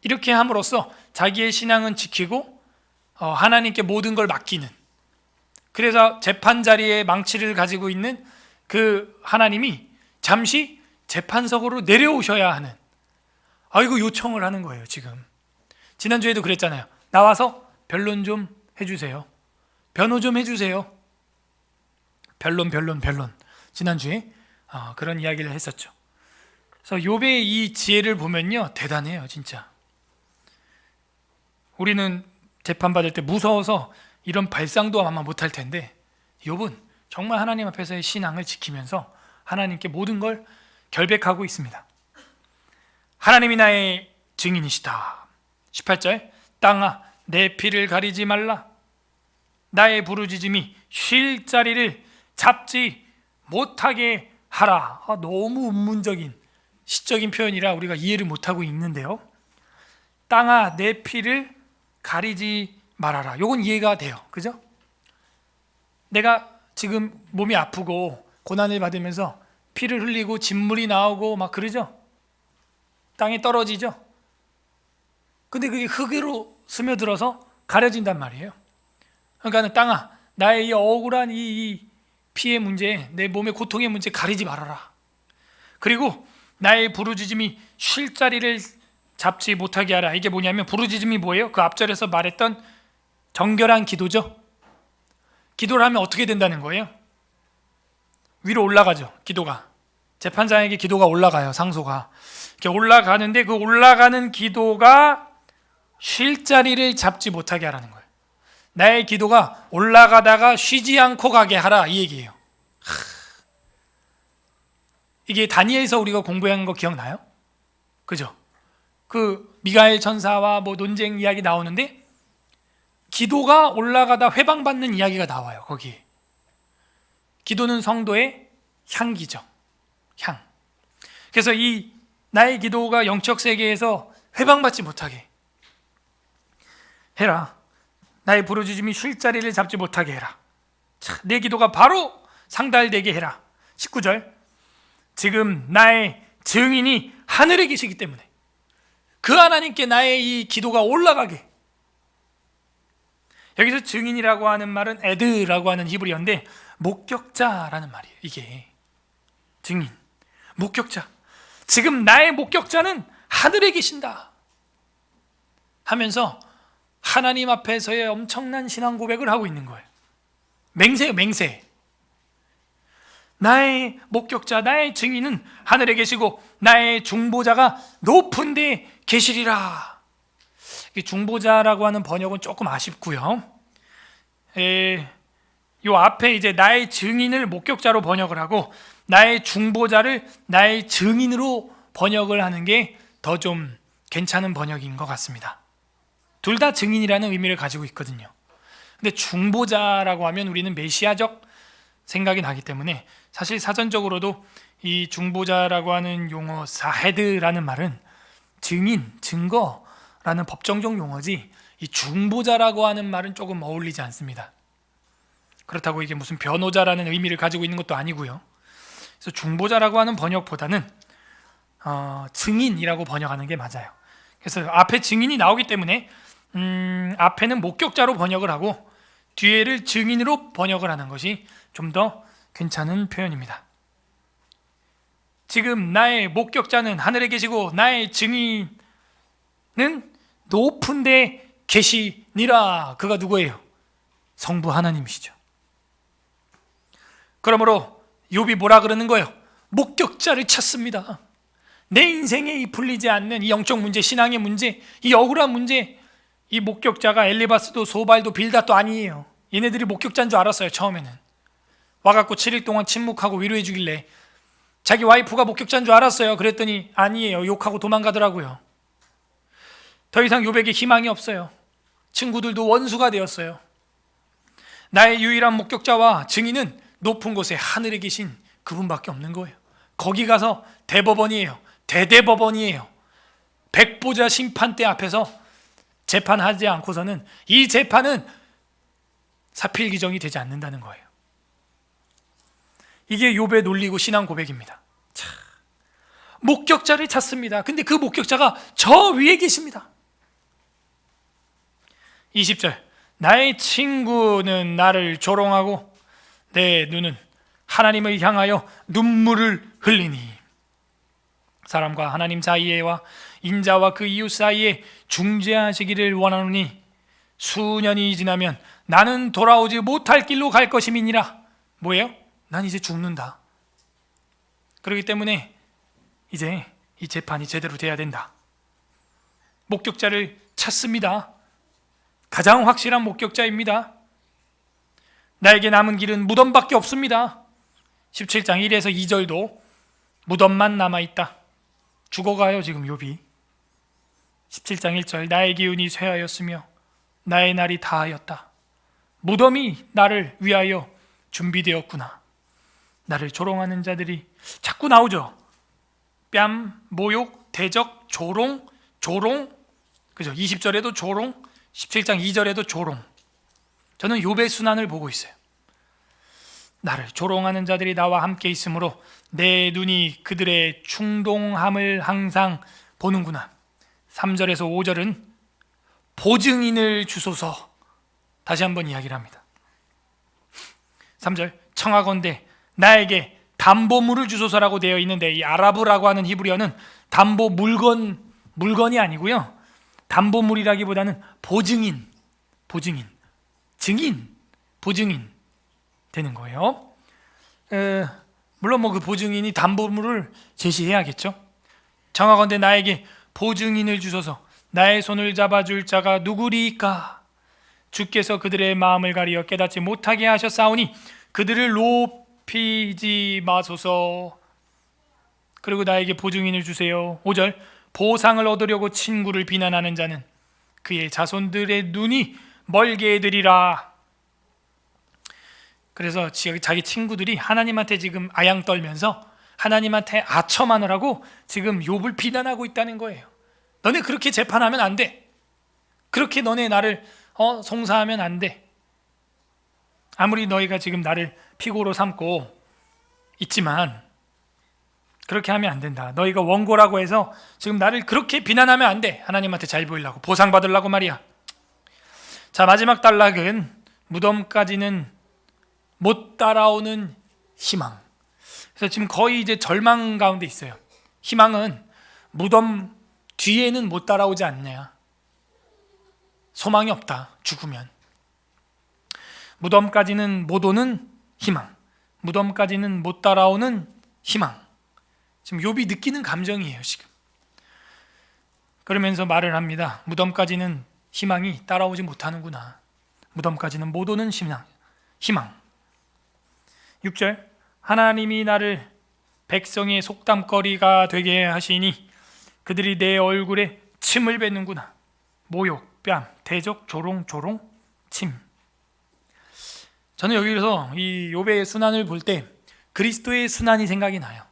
Speaker 1: 이렇게 함으로써 자기의 신앙은 지키고 하나님께 모든 걸 맡기는, 그래서 재판 자리에 망치를 가지고 있는 그 하나님이 잠시 재판석으로 내려오셔야 하는 이거 요청을 하는 거예요. 지금 지난주에도 그랬잖아요. 나와서 변론 좀 해주세요. 변호 좀 해주세요. 변론. 지난주에 그런 이야기를 했었죠. 그래서 욥의 이 지혜를 보면요, 대단해요. 진짜 우리는 재판받을 때 무서워서 이런 발상도 아마 못할 텐데, 욥은 정말 하나님 앞에서의 신앙을 지키면서 하나님께 모든 걸 결백하고 있습니다. 하나님이 나의 증인이시다. 18절, 땅아 내 피를 가리지 말라. 나의 부르짖음이 쉴 자리를 잡지 못하게 하라. 너무 운문적인 시적인 표현이라 우리가 이해를 못하고 있는데요. 땅아 내 피를 가리지 말아라. 요건 이해가 돼요. 그죠? 내가 지금 몸이 아프고 고난을 받으면서 피를 흘리고 진물이 나오고 막 그러죠? 땅에 떨어지죠? 근데 그게 흙으로 스며들어서 가려진단 말이에요. 그러니까 땅아 나의 이 억울한 이 피의 문제, 내 몸의 고통의 문제 가리지 말아라. 그리고 나의 부르짖음이 쉴 자리를 잡지 못하게 하라. 이게 뭐냐면, 부르짖음이 뭐예요? 그 앞절에서 말했던 정결한 기도죠. 기도를 하면 어떻게 된다는 거예요? 위로 올라가죠. 기도가 재판장에게 기도가 올라가요. 상소가 이렇게 올라가는데, 그 올라가는 기도가 쉴 자리를 잡지 못하게 하라는 거예요. 나의 기도가 올라가다가 쉬지 않고 가게 하라, 이 얘기예요. 이게 다니엘서 우리가 공부한 거 기억나요? 그죠? 그 미가엘 천사와 뭐 논쟁 이야기 나오는데, 기도가 올라가다 회방받는 이야기가 나와요. 거기에 기도는 성도의 향기죠. 향. 그래서 이 나의 기도가 영적 세계에서 회방받지 못하게 해라. 나의 부르짖음이 쉴 자리를 잡지 못하게 해라. 내 기도가 바로 상달되게 해라. 19절, 지금 나의 증인이 하늘에 계시기 때문에 그 하나님께 나의 이 기도가 올라가게. 여기서 증인이라고 하는 말은 에드라고 하는 히브리어인데 목격자라는 말이에요. 이게 증인, 목격자. 지금 나의 목격자는 하늘에 계신다 하면서 하나님 앞에서의 엄청난 신앙 고백을 하고 있는 거예요. 맹세예요, 맹세. 나의 목격자, 나의 증인은 하늘에 계시고 나의 중보자가 높은 데 계시리라. 중보자라고 하는 번역은 조금 아쉽고요. 요 앞에 이제 나의 증인을 목격자로 번역을 하고 나의 중보자를 나의 증인으로 번역을 하는 게 더 좀 괜찮은 번역인 것 같습니다. 둘 다 증인이라는 의미를 가지고 있거든요. 근데 중보자라고 하면 우리는 메시아적 생각이 나기 때문에 사실 사전적으로도 이 중보자라고 하는 용어 사헤드라는 말은 증인, 증거라는 법정적 용어지, 이 중보자라고 하는 말은 조금 어울리지 않습니다. 그렇다고 이게 무슨 변호자라는 의미를 가지고 있는 것도 아니고요. 그래서 중보자라고 하는 번역보다는 증인이라고 번역하는 게 맞아요. 그래서 앞에 증인이 나오기 때문에 앞에는 목격자로 번역을 하고 뒤에를 증인으로 번역을 하는 것이 좀 더 괜찮은 표현입니다. 지금 나의 목격자는 하늘에 계시고 나의 증인은 높은 데 계시니라. 그가 누구예요? 성부 하나님이시죠. 그러므로 욥이 뭐라 그러는 거예요? 목격자를 찾습니다. 내 인생에 이 풀리지 않는 이 영적 문제, 신앙의 문제, 이 억울한 문제, 이 목격자가 엘리바스도 소발도 빌닷도 아니에요. 얘네들이 목격자인 줄 알았어요. 처음에는 와갖고 7일 동안 침묵하고 위로해 주길래 자기 와이프가 목격자인 줄 알았어요. 그랬더니 아니에요. 욕하고 도망가더라고요. 더 이상 욥에게 희망이 없어요. 친구들도 원수가 되었어요. 나의 유일한 목격자와 증인은 높은 곳에 하늘에 계신 그분밖에 없는 거예요. 거기 가서 대법원이에요. 대대법원이에요. 백보자 심판대 앞에서 재판하지 않고서는 이 재판은 사필기정이 되지 않는다는 거예요. 이게 욥의 논리고 신앙 고백입니다. 목격자를 찾습니다. 근데 그 목격자가 저 위에 계십니다. 20절, 나의 친구는 나를 조롱하고 내 눈은 하나님을 향하여 눈물을 흘리니 사람과 하나님 사이에와 인자와 그 이웃 사이에 중재하시기를 원하노니 수년이 지나면 나는 돌아오지 못할 길로 갈 것임이니라. 뭐예요? 난 이제 죽는다. 그렇기 때문에 이제 이 재판이 제대로 돼야 된다. 목격자를 찾습니다. 가장 확실한 목격자입니다. 나에게 남은 길은 무덤밖에 없습니다. 17장 1에서 2절도 무덤만 남아있다. 죽어가요 지금 욥이. 17장 1절 나의 기운이 쇠하였으며 나의 날이 다하였다. 무덤이 나를 위하여 준비되었구나. 나를 조롱하는 자들이 자꾸 나오죠. 뺨, 모욕, 대적, 조롱, 그죠? 20절에도 조롱, 17장 2절에도 조롱. 저는 욥의 순환을 보고 있어요. 나를 조롱하는 자들이 나와 함께 있으므로 내 눈이 그들의 충동함을 항상 보는구나. 3절에서 5절은 보증인을 주소서. 다시 한번 이야기를 합니다. 3절 청하건대 나에게 담보물을 주소서라고 되어 있는데, 이 아라브라고 하는 히브리어는 담보 물건이 아니고요, 담보물이라기보다는 보증인, 증인, 보증인 되는 거예요. 물론 그 보증인이 담보물을 제시해야겠죠. 청하건대 나에게 보증인을 주소서. 나의 손을 잡아줄 자가 누구리까? 주께서 그들의 마음을 가리어 깨닫지 못하게 하셨사오니 그들을 높이지 마소서. 그리고 나에게 보증인을 주세요. 5절 보상을 얻으려고 친구를 비난하는 자는 그의 자손들의 눈이 멀게 되리라. 그래서 자기 친구들이 하나님한테 지금 아양 떨면서 하나님한테 아첨하느라고 지금 욥을 비난하고 있다는 거예요. 너네 그렇게 재판하면 안 돼. 그렇게 너네 나를 송사하면 안 돼. 아무리 너희가 지금 나를 피고로 삼고 있지만 그렇게 하면 안 된다. 너희가 원고라고 해서 지금 나를 그렇게 비난하면 안 돼. 하나님한테 잘 보이려고, 보상받으려고 말이야. 자, 마지막 단락은 무덤까지는 못 따라오는 희망. 그래서 지금 거의 이제 절망 가운데 있어요. 희망은 무덤 뒤에는 못 따라오지 않냐. 소망이 없다. 죽으면. 무덤까지는 못 오는 희망. 무덤까지는 못 따라오는 희망. 지금 욥이 느끼는 감정이에요, 지금. 그러면서 말을 합니다. 무덤까지는 희망이 따라오지 못하는구나. 무덤까지는 못 오는 희망. 6절 하나님이 나를 백성의 속담거리가 되게 하시니 그들이 내 얼굴에 침을 뱉는구나. 모욕, 뺨, 대적, 조롱, 침. 저는 여기서 이 욥의 순환을 볼 때 그리스도의 순환이 생각이 나요.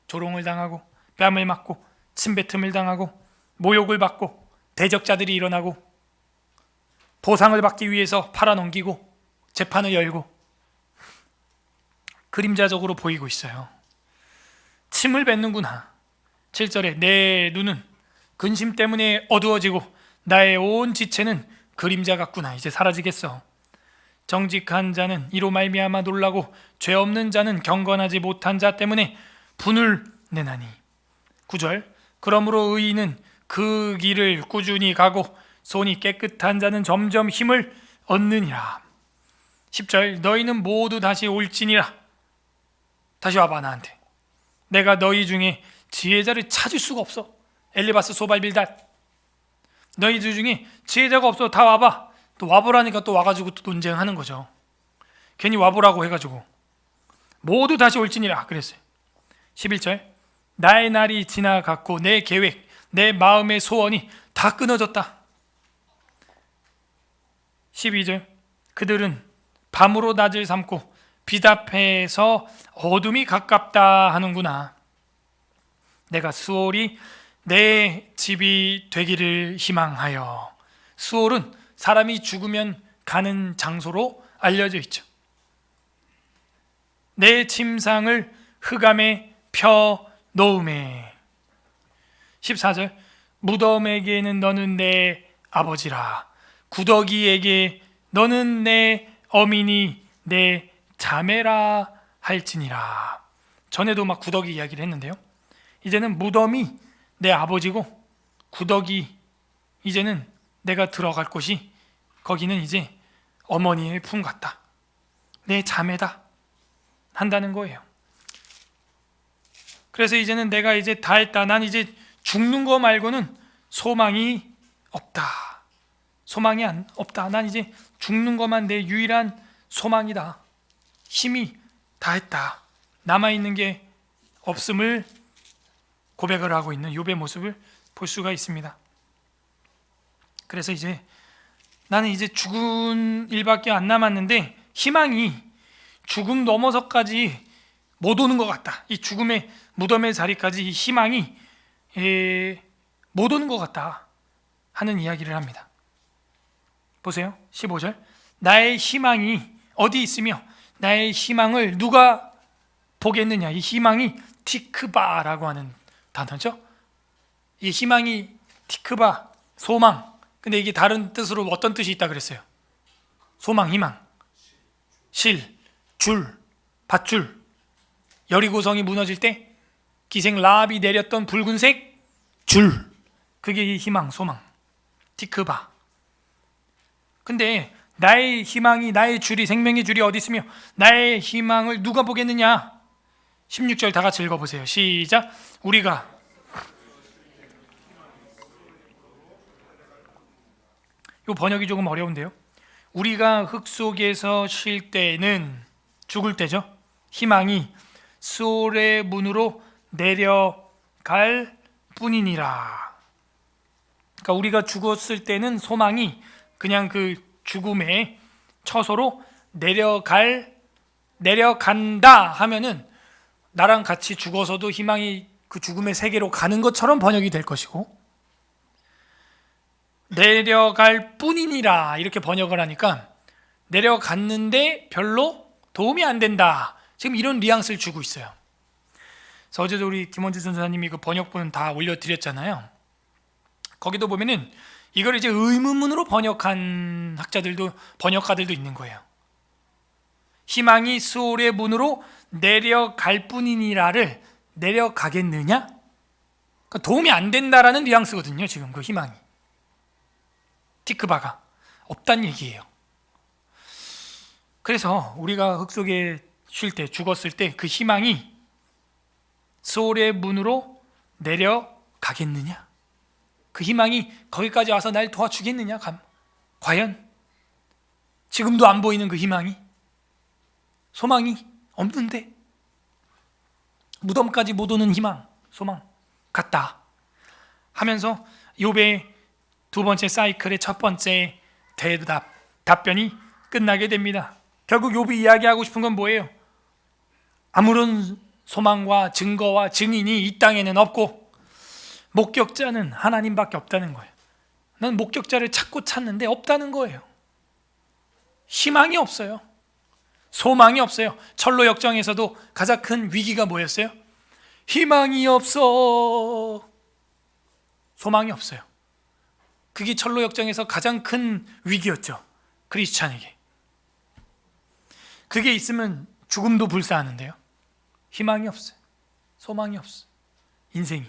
Speaker 1: 조롱을 당하고 뺨을 맞고 침뱉음을 당하고 모욕을 받고 대적자들이 일어나고 보상을 받기 위해서 팔아넘기고 재판을 열고 그림자적으로 보이고 있어요. 침을 뱉는구나. 7절에 내 눈은 근심 때문에 어두워지고 나의 온 지체는 그림자 같구나. 이제 사라지겠어. 정직한 자는 이로 말미암아 놀라고 죄 없는 자는 경건하지 못한 자 때문에 분을 내나니. 9절 그러므로 의인은 그 길을 꾸준히 가고 손이 깨끗한 자는 점점 힘을 얻느니라. 10절 너희는 모두 다시 올지니라. 다시 와봐 나한테. 내가 너희 중에 지혜자를 찾을 수가 없어. 엘리바스 소발빌닷. 너희들 중에 지혜자가 없어. 다 와봐. 또 와보라니까 또 와가지고 또 논쟁하는 거죠. 괜히 와보라고 해가지고 모두 다시 올지니라 그랬어요. 11절 나의 날이 지나갔고 내 계획, 내 마음의 소원이 다 끊어졌다. 12절 그들은 밤으로 낮을 삼고 빛 앞에서 어둠이 가깝다 하는구나. 내가 수월이 내 집이 되기를 희망하여. 수월은 사람이 죽으면 가는 장소로 알려져 있죠. 내 침상을 흑암에 펴 놓음에. 14절 무덤에게는 너는 내 아버지라. 구더기에게 너는 내 어미니 내 자매라 할지니라. 전에도 막 구더기 이야기를 했는데요. 이제는 무덤이 내 아버지고 구더기 이제는 내가 들어갈 곳이 거기는 이제 어머니의 품 같다. 내 자매다. 한다는 거예요. 그래서 이제는 내가 이제 다 했다. 난 이제 죽는 거 말고는 소망이 없다. 소망이 없다. 난 이제 죽는 것만 내 유일한 소망이다. 힘이 다 했다. 남아있는 게 없음을 고백을 하고 있는 욥의 모습을 볼 수가 있습니다. 그래서 이제 나는 이제 죽은 일밖에 안 남았는데 희망이 죽음 넘어서까지 못 오는 것 같다. 이 죽음의 무덤의 자리까지 이 희망이 못 오는 것 같다 하는 이야기를 합니다. 보세요. 15절. 나의 희망이 어디 있으며 나의 희망을 누가 보겠느냐. 이 희망이 티크바라고 하는 단어죠. 이 희망이 티크바, 소망. 근데 이게 다른 뜻으로 어떤 뜻이 있다 그랬어요? 소망, 희망, 실, 줄, 밧줄. 여리고성이 무너질 때 기생 라합이 내렸던 붉은색 줄. 그게 이 희망, 소망, 티크바. 근데 나의 희망이, 나의 줄이, 생명의 줄이 어디 있으며 나의 희망을 누가 보겠느냐. 16절 다 같이 읽어보세요. 시작. 우리가 이 번역이 조금 어려운데요. 우리가 흙 속에서 쉴 때는, 죽을 때죠, 희망이 스올의 문으로 내려갈 뿐이니라. 그러니까 우리가 죽었을 때는 소망이 그냥 그 죽음의 처소로 내려간다 하면은 나랑 같이 죽어서도 희망이 그 죽음의 세계로 가는 것처럼 번역이 될 것이고, 내려갈 뿐이니라 이렇게 번역을 하니까 내려갔는데 별로 도움이 안 된다. 지금 이런 뉘앙스를 주고 있어요. 그래서 어제도 우리 김원주 전사님이 그 번역본 다 올려드렸잖아요. 거기도 보면은 이걸 이제 의문문으로 번역한 번역가들도 있는 거예요. 희망이 스올의 문으로 내려갈 뿐이니라를 내려가겠느냐? 그러니까 도움이 안 된다라는 뉘앙스거든요. 지금 그 희망이, 티크바가 없단 얘기예요. 그래서 우리가 흙 속에 쉴 때, 죽었을 때 그 희망이 스올의 문으로 내려가겠느냐? 그 희망이 거기까지 와서 날 도와주겠느냐? 과연 지금도 안 보이는 그 희망이, 소망이 없는데 무덤까지 못 오는 희망, 소망 같다 하면서 욥의 두 번째 사이클의 첫 번째 답변이 끝나게 됩니다. 결국 욥이 이야기하고 싶은 건 뭐예요? 아무런 소망과 증거와 증인이 이 땅에는 없고 목격자는 하나님밖에 없다는 거예요. 난 목격자를 찾고 찾는데 없다는 거예요. 희망이 없어요. 소망이 없어요. 철로 역정에서도 가장 큰 위기가 뭐였어요? 희망이 없어. 소망이 없어요. 그게 철로 역정에서 가장 큰 위기였죠. 크리스찬에게. 그게 있으면 죽음도 불사하는데요. 희망이 없어요. 소망이 없어요. 인생이.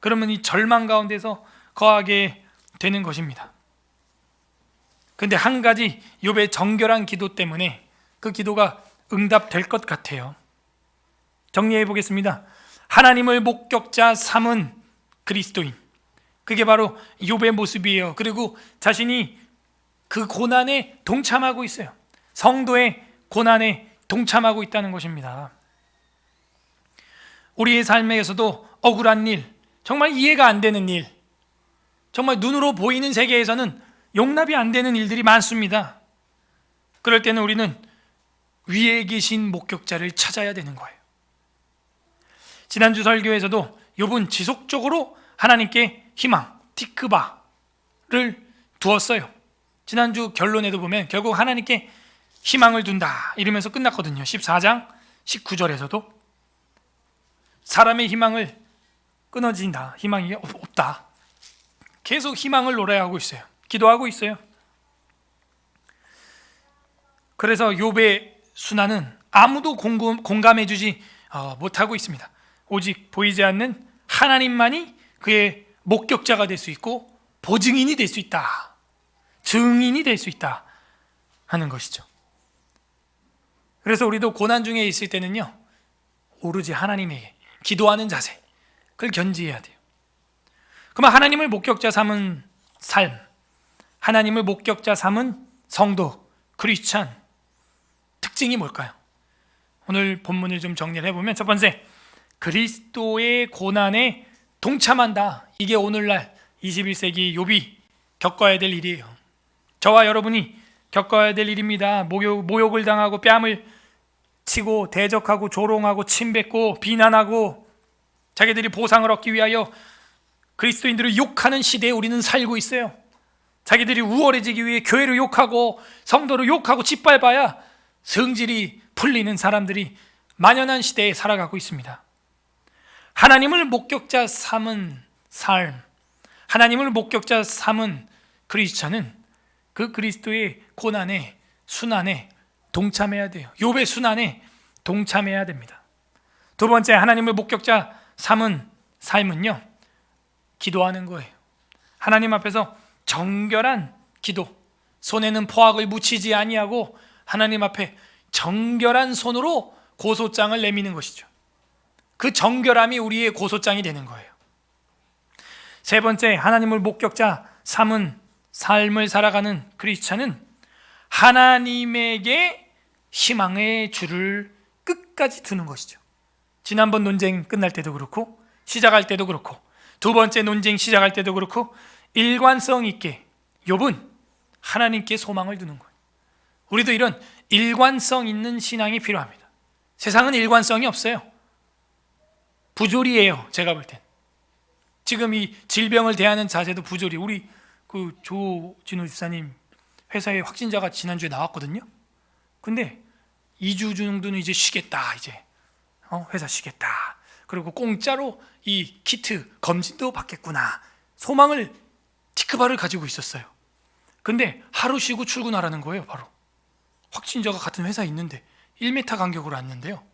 Speaker 1: 그러면 이 절망 가운데서 거하게 되는 것입니다. 근데 한 가지 욥의 정결한 기도 때문에 그 기도가 응답될 것 같아요. 정리해 보겠습니다. 하나님을 목격자 삼은 그리스도인, 그게 바로 욥의 모습이에요. 그리고 자신이 그 고난에 동참하고 있어요. 성도의 고난에 동참하고 있다는 것입니다. 우리의 삶에서도 억울한 일, 정말 이해가 안 되는 일, 정말 눈으로 보이는 세계에서는 용납이 안 되는 일들이 많습니다. 그럴 때는 우리는 위에 계신 목격자를 찾아야 되는 거예요. 지난주 설교에서도 욥은 지속적으로 하나님께 희망, 티크바를 두었어요. 지난주 결론에도 보면 결국 하나님께 희망을 둔다 이러면서 끝났거든요. 14장 19절에서도 사람의 희망을 끊어진다, 희망이 없다, 계속 희망을 노래하고 있어요. 기도하고 있어요. 그래서 욥의 순환은 아무도 공감해주지 못하고 있습니다. 오직 보이지 않는 하나님만이 그의 목격자가 될 수 있고 보증인이 될 수 있다, 증인이 될 수 있다 하는 것이죠. 그래서 우리도 고난 중에 있을 때는요, 오로지 하나님에게 기도하는 자세, 그걸 견지해야 돼요. 그러면 하나님을 목격자 삼은 삶, 하나님을 목격자 삼은 성도, 크리스찬 특징이 뭘까요? 오늘 본문을 좀 정리를 해보면, 첫 번째, 그리스도의 고난에 동참한다. 이게 오늘날 21세기 욥이 겪어야 될 일이에요. 저와 여러분이 겪어야 될 일입니다. 모욕을 당하고 뺨을 치고 대적하고 조롱하고 침뱉고 비난하고 자기들이 보상을 얻기 위하여 그리스도인들을 욕하는 시대에 우리는 살고 있어요. 자기들이 우월해지기 위해 교회를 욕하고 성도를 욕하고 짓밟아야 성질이 풀리는 사람들이 만연한 시대에 살아가고 있습니다. 하나님을 목격자 삼은 삶, 하나님을 목격자 삼은 크리스찬은 그 그리스도의 고난에, 순환에 동참해야 돼요. 욥의 순환에 동참해야 됩니다. 두 번째, 하나님을 목격자 삼은 삶은요, 기도하는 거예요. 하나님 앞에서 정결한 기도, 손에는 포악을 묻히지 아니하고 하나님 앞에 정결한 손으로 고소장을 내미는 것이죠. 그 정결함이 우리의 고소장이 되는 거예요. 세 번째, 하나님을 목격자 삼은 삶을 살아가는 크리스찬은 하나님에게 희망의 줄을 끝까지 두는 것이죠. 지난번 논쟁 끝날 때도 그렇고 시작할 때도 그렇고 두 번째 논쟁 시작할 때도 그렇고 일관성 있게 욥은 하나님께 소망을 두는 거예요. 우리도 이런 일관성 있는 신앙이 필요합니다. 세상은 일관성이 없어요. 부조리예요. 제가 볼 땐 지금 이 질병을 대하는 자세도 부조리. 우리 그 조진우 집사님 회사에 확진자가 지난주에 나왔거든요. 근데 2주 정도는 이제 쉬겠다, 이제 회사 쉬겠다, 그리고 공짜로 이 키트 검진도 받겠구나, 소망을 티크바를 가지고 있었어요. 근데 하루 쉬고 출근하라는 거예요. 바로 확진자가 같은 회사에 있는데 1m 간격으로 왔는데요.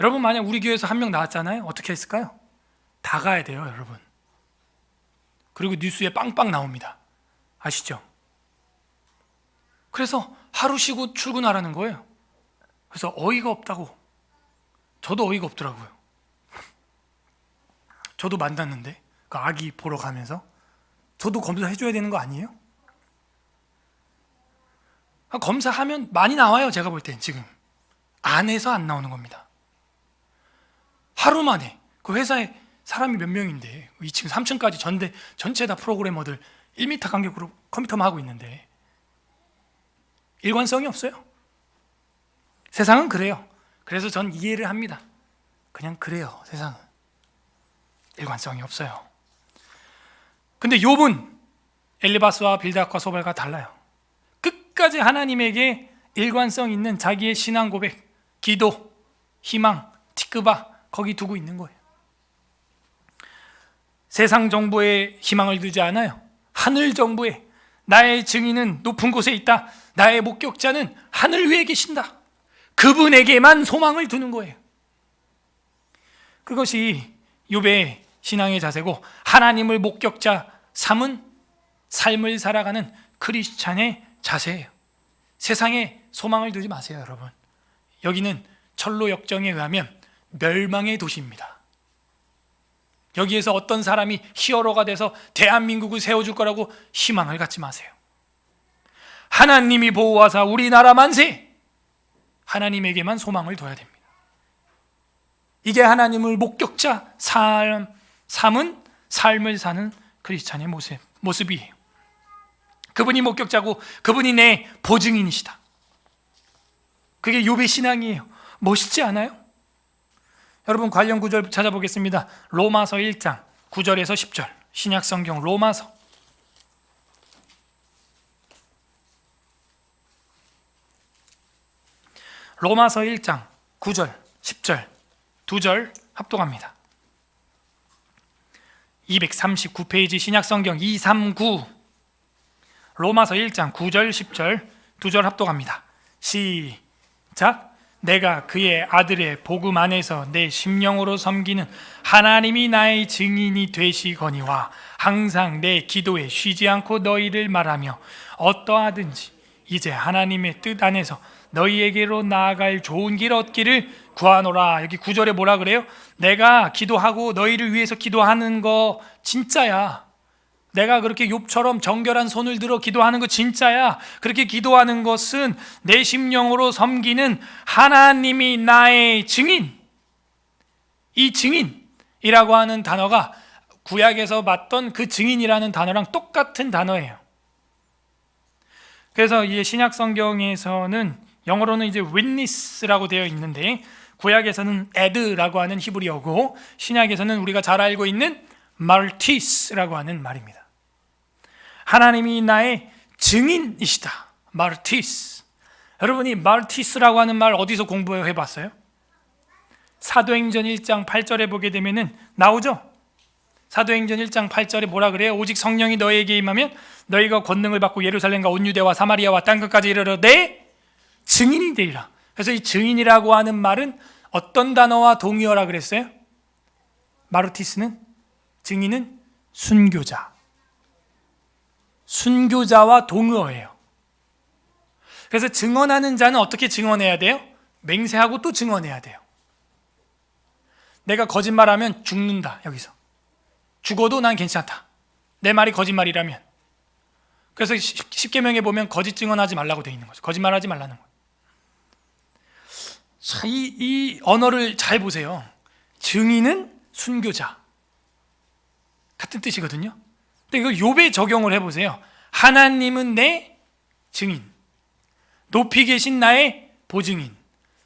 Speaker 1: 여러분, 만약 우리 교회에서 한 명 나왔잖아요. 어떻게 했을까요? 다 가야 돼요, 여러분. 그리고 뉴스에 빵빵 나옵니다. 아시죠? 그래서 하루 쉬고 출근하라는 거예요. 그래서 어이가 없다고. 저도 어이가 없더라고요. 저도 만났는데 그 아기 보러 가면서 저도 검사해줘야 되는 거 아니에요? 검사하면 많이 나와요. 제가 볼 땐 지금 안에서 안 나오는 겁니다. 하루 만에 그 회사에 사람이 몇 명인데 2층, 3층까지 전체 다 프로그래머들 1m 간격으로 컴퓨터만 하고 있는데 일관성이 없어요. 세상은 그래요. 그래서 전 이해를 합니다. 그냥 그래요. 세상은 일관성이 없어요. 근데 욥은 엘리바스와 빌닷과 소발과 달라요. 끝까지 하나님에게 일관성 있는 자기의 신앙 고백, 기도, 희망, 티크바 거기 두고 있는 거예요. 세상 정보에 희망을 두지 않아요. 하늘 정보에, 나의 증인은 높은 곳에 있다, 나의 목격자는 하늘 위에 계신다, 그분에게만 소망을 두는 거예요. 그것이 욥의 신앙의 자세고 하나님을 목격자 삼은 삶을 살아가는 크리스찬의 자세예요. 세상에 소망을 두지 마세요, 여러분. 여기는 철로 역정에 의하면 멸망의 도시입니다. 여기에서 어떤 사람이 히어로가 돼서 대한민국을 세워줄 거라고 희망을 갖지 마세요. 하나님이 보호하사 우리나라 만세! 하나님에게만 소망을 둬야 됩니다. 이게 하나님을 목격자 삼은 삶을 사는 크리스찬의 모습이에요. 그분이 목격자고 그분이 내 보증인이시다. 그게 욥의 신앙이에요. 멋있지 않아요? 여러분, 관련 구절 찾아보겠습니다. 로마서 1장 9절에서 10절, 신약성경 로마서 1장 9절, 10절 두 절 합독합니다. 239페이지 신약성경 239, 로마서 1장 9절 10절 두 절 합독합니다. 시작. 시작. 내가 그의 아들의 복음 안에서 내 심령으로 섬기는 하나님이 나의 증인이 되시거니와 항상 내 기도에 쉬지 않고 너희를 말하며 어떠하든지 이제 하나님의 뜻 안에서 너희에게로 나아갈 좋은 길 얻기를 구하노라. 여기 9절에 뭐라 그래요? 내가 기도하고 너희를 위해서 기도하는 거 진짜야. 내가 그렇게 욥처럼 정결한 손을 들어 기도하는 거 진짜야. 그렇게 기도하는 것은 내 심령으로 섬기는 하나님이 나의 증인. 이 증인이라고 하는 단어가 구약에서 봤던 그 증인이라는 단어랑 똑같은 단어예요. 그래서 이 신약 성경에서는 영어로는 이제 witness라고 되어 있는데 구약에서는 ed라고 하는 히브리어고 신약에서는 우리가 잘 알고 있는 martis라고 하는 말입니다. 하나님이 나의 증인이시다. martis. 여러분이 martis라고 하는 말 어디서 공부해 봤어요? 사도행전 1장 8절에 보게 되면은 나오죠? 사도행전 1장 8절에 뭐라 그래요? 오직 성령이 너희에게 임하면 너희가 권능을 받고 예루살렘과 온 유대와 사마리아와 땅 끝까지 이르러 내 증인이 되리라. 그래서 이 증인이라고 하는 말은 어떤 단어와 동의어라 그랬어요? 마르티스는 증인은 순교자. 순교자와 동의어예요. 그래서 증언하는 자는 어떻게 증언해야 돼요? 맹세하고 또 증언해야 돼요. 내가 거짓말하면 죽는다. 여기서 죽어도 난 괜찮다. 내 말이 거짓말이라면. 그래서 10계명에 보면 거짓 증언하지 말라고 되어 있는 거죠. 거짓말하지 말라는 거예요. 자, 이 언어를 잘 보세요. 증인은 순교자 같은 뜻이거든요. 근데 이거 욥에 적용을 해보세요. 하나님은 내 증인, 높이 계신 나의 보증인,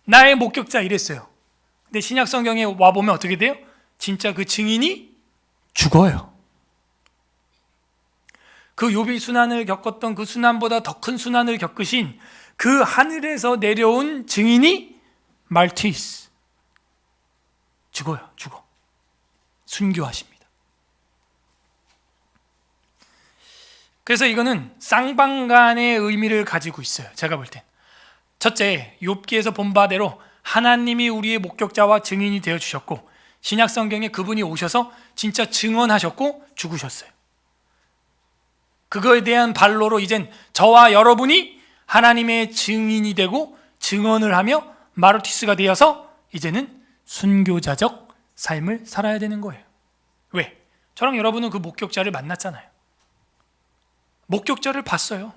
Speaker 1: 나의 목격자 이랬어요. 근데 신약 성경에 와보면 어떻게 돼요? 진짜 그 증인이 죽어요. 그 욥이 순환을 겪었던 그 순환보다 더 큰 순환을 겪으신 그 하늘에서 내려온 증인이 말티스 죽어요. 죽어. 순교하십니다. 그래서 이거는 쌍방간의 의미를 가지고 있어요. 제가 볼 땐 첫째, 욥기에서 본 바대로 하나님이 우리의 목격자와 증인이 되어주셨고 신약 성경에 그분이 오셔서 진짜 증언하셨고 죽으셨어요. 그거에 대한 반로로 이젠 저와 여러분이 하나님의 증인이 되고 증언을 하며 마르티스가 되어서 이제는 순교자적 삶을 살아야 되는 거예요. 왜? 저랑 여러분은 그 목격자를 만났잖아요. 목격자를 봤어요.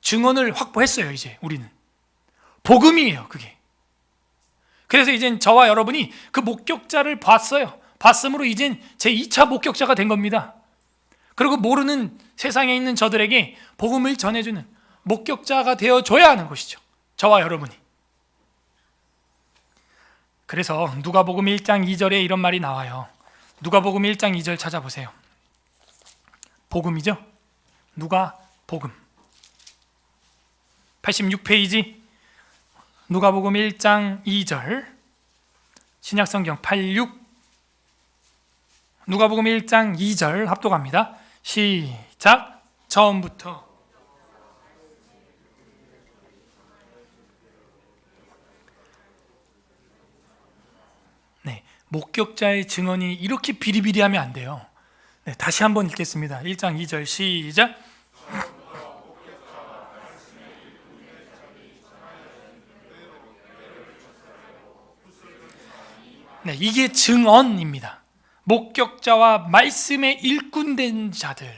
Speaker 1: 증언을 확보했어요. 이제 우리는 복음이에요. 그게. 그래서 이젠 저와 여러분이 그 목격자를 봤어요. 봤으므로 이젠 제2차 목격자가 된 겁니다. 그리고 모르는 세상에 있는 저들에게 복음을 전해주는 목격자가 되어줘야 하는 것이죠. 저와 여러분이. 그래서 누가복음 1장 2절에 이런 말이 나와요. 누가복음 1장 2절 찾아보세요. 복음이죠. 누가복음 86페이지 누가복음 1장 2절 신약성경 86 누가복음 1장 2절 합독합니다. 시작. 처음부터 네, 목격자의 증언이 이렇게 비리비리하면 안 돼요. 네, 다시 한번 읽겠습니다. 1장 2절 시작. 네, 이게 증언입니다. 목격자와 말씀에 일꾼된 자들,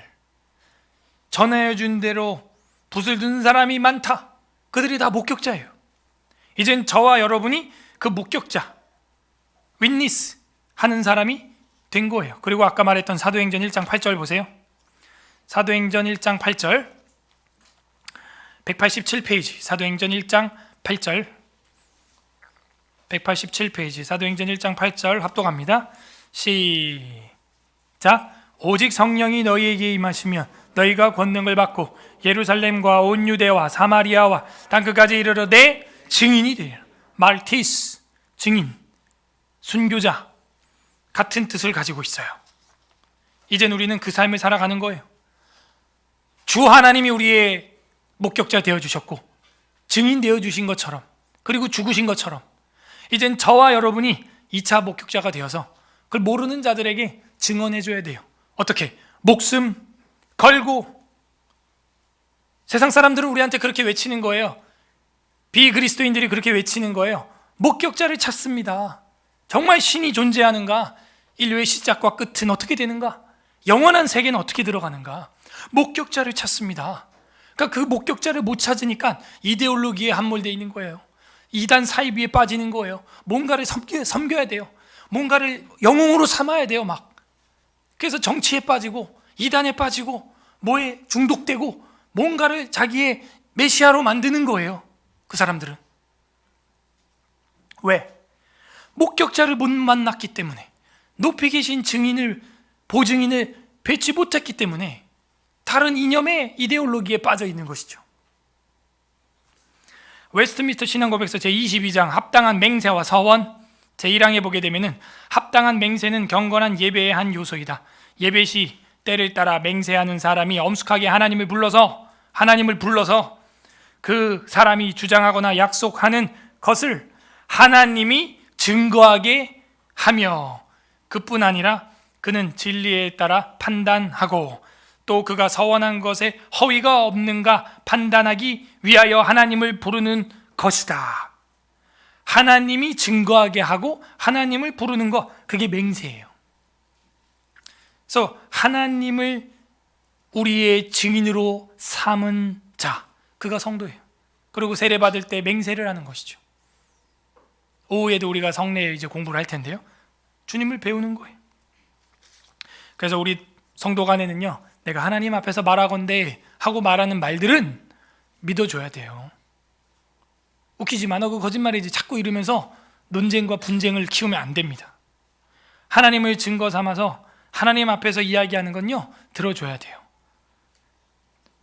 Speaker 1: 전해준 대로 붓을 든 사람이 많다. 그들이 다 목격자예요. 이젠 저와 여러분이 그 목격자, 윈니스 하는 사람이 된 거예요. 그리고 아까 말했던 사도행전 1장 8절 보세요. 사도행전 1장 8절 187페이지 사도행전 1장 8절 187페이지 사도행전 1장 8절 합독합니다. 시작. 오직 성령이 너희에게 임하시면 너희가 권능을 받고 예루살렘과 온 유대와 사마리아와 땅끝까지 이르러 내 증인이 되리라. 말티스, 증인, 순교자 같은 뜻을 가지고 있어요. 이젠 우리는 그 삶을 살아가는 거예요. 주 하나님이 우리의 목격자 되어주셨고 증인 되어주신 것처럼 그리고 죽으신 것처럼 이젠 저와 여러분이 2차 목격자가 되어서 그걸 모르는 자들에게 증언해 줘야 돼요. 어떻게? 목숨 걸고. 세상 사람들은 우리한테 그렇게 외치는 거예요. 비그리스도인들이 그렇게 외치는 거예요. 목격자를 찾습니다. 정말 신이 존재하는가? 인류의 시작과 끝은 어떻게 되는가? 영원한 세계는 어떻게 들어가는가? 목격자를 찾습니다. 그러니까 그 목격자를 못 찾으니까 이데올로기에 함몰되어 있는 거예요. 이단 사이비에 빠지는 거예요. 뭔가를 섬겨야 돼요. 뭔가를 영웅으로 삼아야 돼요. 막 그래서 정치에 빠지고 이단에 빠지고 뭐에 중독되고 뭔가를 자기의 메시아로 만드는 거예요. 그 사람들은. 왜? 목격자를 못 만났기 때문에, 높이 계신 보증인을 뵙지 못했기 때문에 다른 이념의 이데올로기에 빠져 있는 것이죠. 웨스트민스터 신앙고백서 제22장 합당한 맹세와 서원 제1항에 보게 되면은 합당한 맹세는 경건한 예배의 한 요소이다. 예배 시 때를 따라 맹세하는 사람이 엄숙하게 하나님을 불러서 그 사람이 주장하거나 약속하는 것을 하나님이 증거하게 하며, 그뿐 아니라 그는 진리에 따라 판단하고 또 그가 서원한 것에 허위가 없는가 판단하기 위하여 하나님을 부르는 것이다. 하나님이 증거하게 하고 하나님을 부르는 것, 그게 맹세예요. 그래서 하나님을 우리의 증인으로 삼은 자, 그가 성도예요. 그리고 세례 받을 때 맹세를 하는 것이죠. 오후에도 우리가 성례 이제 공부를 할 텐데요, 주님을 배우는 거예요. 그래서 우리 성도 간에는요, 내가 하나님 앞에서 말하건대 하고 말하는 말들은 믿어줘야 돼요. 웃기지 마, 너 그 거짓말이지, 자꾸 이러면서 논쟁과 분쟁을 키우면 안 됩니다. 하나님을 증거 삼아서 하나님 앞에서 이야기하는 건요, 들어줘야 돼요.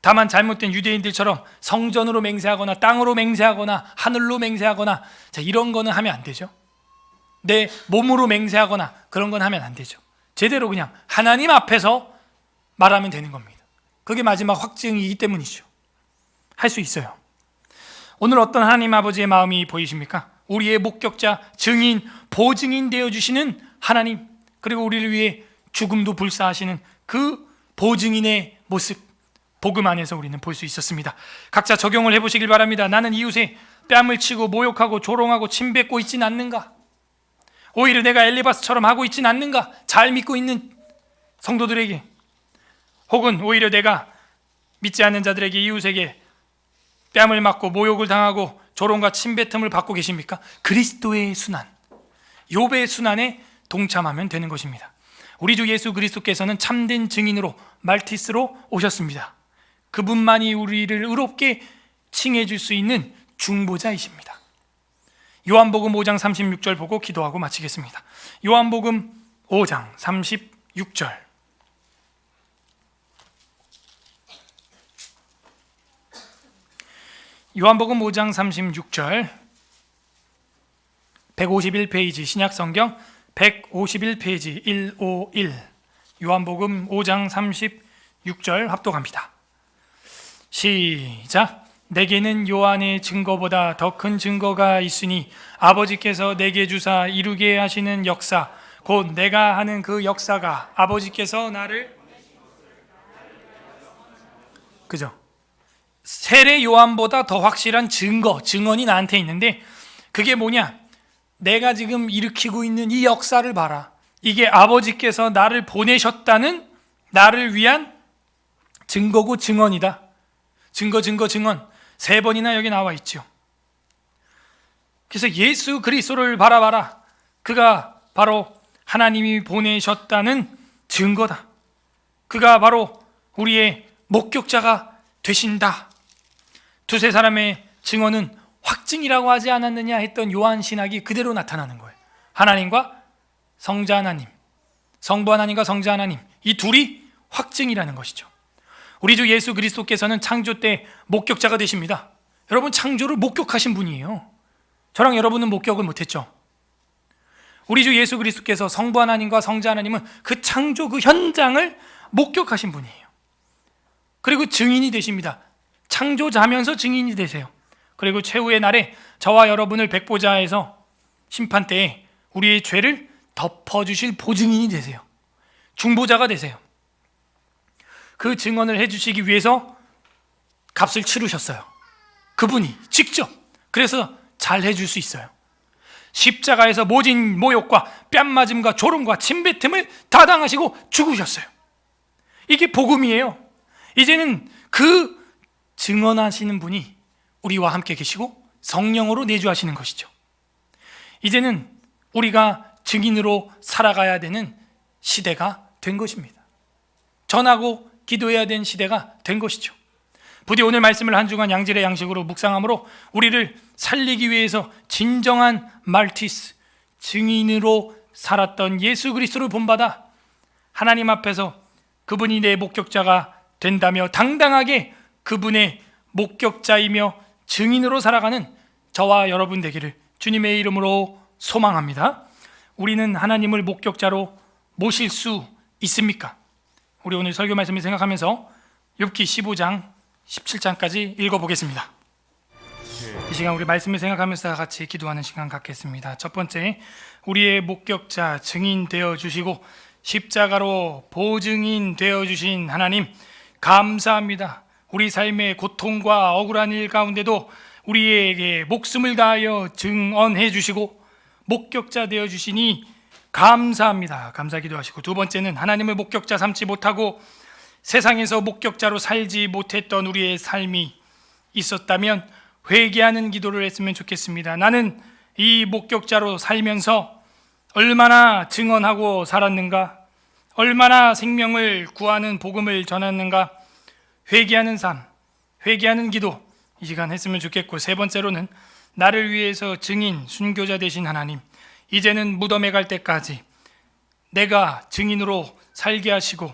Speaker 1: 다만 잘못된 유대인들처럼 성전으로 맹세하거나 땅으로 맹세하거나 하늘로 맹세하거나, 자, 이런 거는 하면 안 되죠. 내 몸으로 맹세하거나 그런 건 하면 안 되죠. 제대로 그냥 하나님 앞에서 말하면 되는 겁니다. 그게 마지막 확증이기 때문이죠. 할 수 있어요. 오늘 어떤 하나님 아버지의 마음이 보이십니까? 우리의 목격자, 증인, 보증인 되어주시는 하나님, 그리고 우리를 위해 죽음도 불사하시는 그 보증인의 모습, 복음 안에서 우리는 볼 수 있었습니다. 각자 적용을 해보시길 바랍니다. 나는 이웃에 뺨을 치고 모욕하고 조롱하고 침뱉고 있진 않는가? 오히려 내가 엘리바스처럼 하고 있진 않는가? 잘 믿고 있는 성도들에게, 혹은 오히려 내가 믿지 않는 자들에게, 이웃에게 뺨을 맞고 모욕을 당하고 조롱과 침뱉음을 받고 계십니까? 그리스도의 순환, 욥의 순환에 동참하면 되는 것입니다. 우리 주 예수 그리스도께서는 참된 증인으로 말티스로 오셨습니다. 그분만이 우리를 의롭게 칭해 줄 수 있는 중보자이십니다. 요한복음 5장 36절 보고 기도하고 마치겠습니다. 요한복음 5장 36절. 요한복음 5장 36절, 151페이지 신약성경 151페이지 151, 요한복음 5장 36절 합독합니다. 시작. 내게는 요한의 증거보다 더 큰 증거가 있으니 아버지께서 내게 주사 이루게 하시는 역사, 곧 내가 하는 그 역사가 아버지께서 나를, 그죠? 세례 요한보다 더 확실한 증언이 나한테 있는데, 그게 뭐냐? 내가 지금 일으키고 있는 이 역사를 봐라. 이게 아버지께서 나를 보내셨다는 나를 위한 증거고 증언이다. 증거 3번이나 여기 나와 있죠. 그래서 예수 그리스도를 바라봐라. 그가 바로 하나님이 보내셨다는 증거다. 그가 바로 우리의 목격자가 되신다. 두세 사람의 증언은 확증이라고 하지 않았느냐 했던 요한 신학이 그대로 나타나는 거예요. 하나님과 성자 하나님, 성부 하나님과 성자 하나님, 이 둘이 확증이라는 것이죠. 우리 주 예수 그리스도께서는 창조 때 목격자가 되십니다. 여러분, 창조를 목격하신 분이에요. 저랑 여러분은 목격을 못했죠. 우리 주 예수 그리스도께서 성부 하나님과 성자 하나님은 그 창조 그 현장을 목격하신 분이에요. 그리고 증인이 되십니다. 창조자면서 증인이 되세요. 그리고 최후의 날에 저와 여러분을 백보자에서 심판 때에 우리의 죄를 덮어주실 보증인이 되세요. 중보자가 되세요. 그 증언을 해주시기 위해서 값을 치르셨어요. 그분이 직접. 그래서 잘 해줄 수 있어요. 십자가에서 모진 모욕과 뺨맞음과 조롱과 침뱉음을 다 당하시고 죽으셨어요. 이게 복음이에요. 이제는 그 증언하시는 분이 우리와 함께 계시고 성령으로 내주하시는 것이죠. 이제는 우리가 증인으로 살아가야 되는 시대가 된 것입니다. 전하고 기도해야 되는 시대가 된 것이죠. 부디 오늘 말씀을 한 주간 양질의 양식으로 묵상함으로 우리를 살리기 위해서 진정한 말티스, 증인으로 살았던 예수 그리스도를 본받아 하나님 앞에서 그분이 내 목격자가 된다며 당당하게 그분의 목격자이며 증인으로 살아가는 저와 여러분 되기를 주님의 이름으로 소망합니다. 우리는 하나님을 목격자로 모실 수 있습니까? 우리 오늘 설교 말씀을 생각하면서 욥기 15장 17장까지 읽어보겠습니다. 이 시간 우리 말씀을 생각하면서 같이 기도하는 시간 갖겠습니다. 첫 번째, 우리의 목격자 증인 되어 주시고 십자가로 보증인 되어 주신 하나님 감사합니다. 우리 삶의 고통과 억울한 일 가운데도 우리에게 목숨을 다하여 증언해 주시고 목격자 되어 주시니 감사합니다. 감사 기도하시고, 두 번째는 하나님을 목격자 삼지 못하고 세상에서 목격자로 살지 못했던 우리의 삶이 있었다면 회개하는 기도를 했으면 좋겠습니다. 나는 이 목격자로 살면서 얼마나 증언하고 살았는가, 얼마나 생명을 구하는 복음을 전했는가, 회개하는 삶, 회개하는 기도 이 시간 했으면 좋겠고, 세 번째로는 나를 위해서 증인, 순교자 되신 하나님, 이제는 무덤에 갈 때까지 내가 증인으로 살게 하시고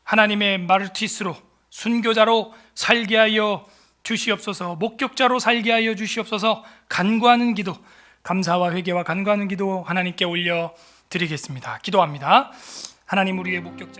Speaker 1: 하나님의 마르티스로, 순교자로 살게 하여 주시옵소서. 목격자로 살게 하여 주시옵소서. 간구하는 기도, 감사와 회개와 간구하는 기도 하나님께 올려 드리겠습니다. 기도합니다. 하나님, 우리의 목격자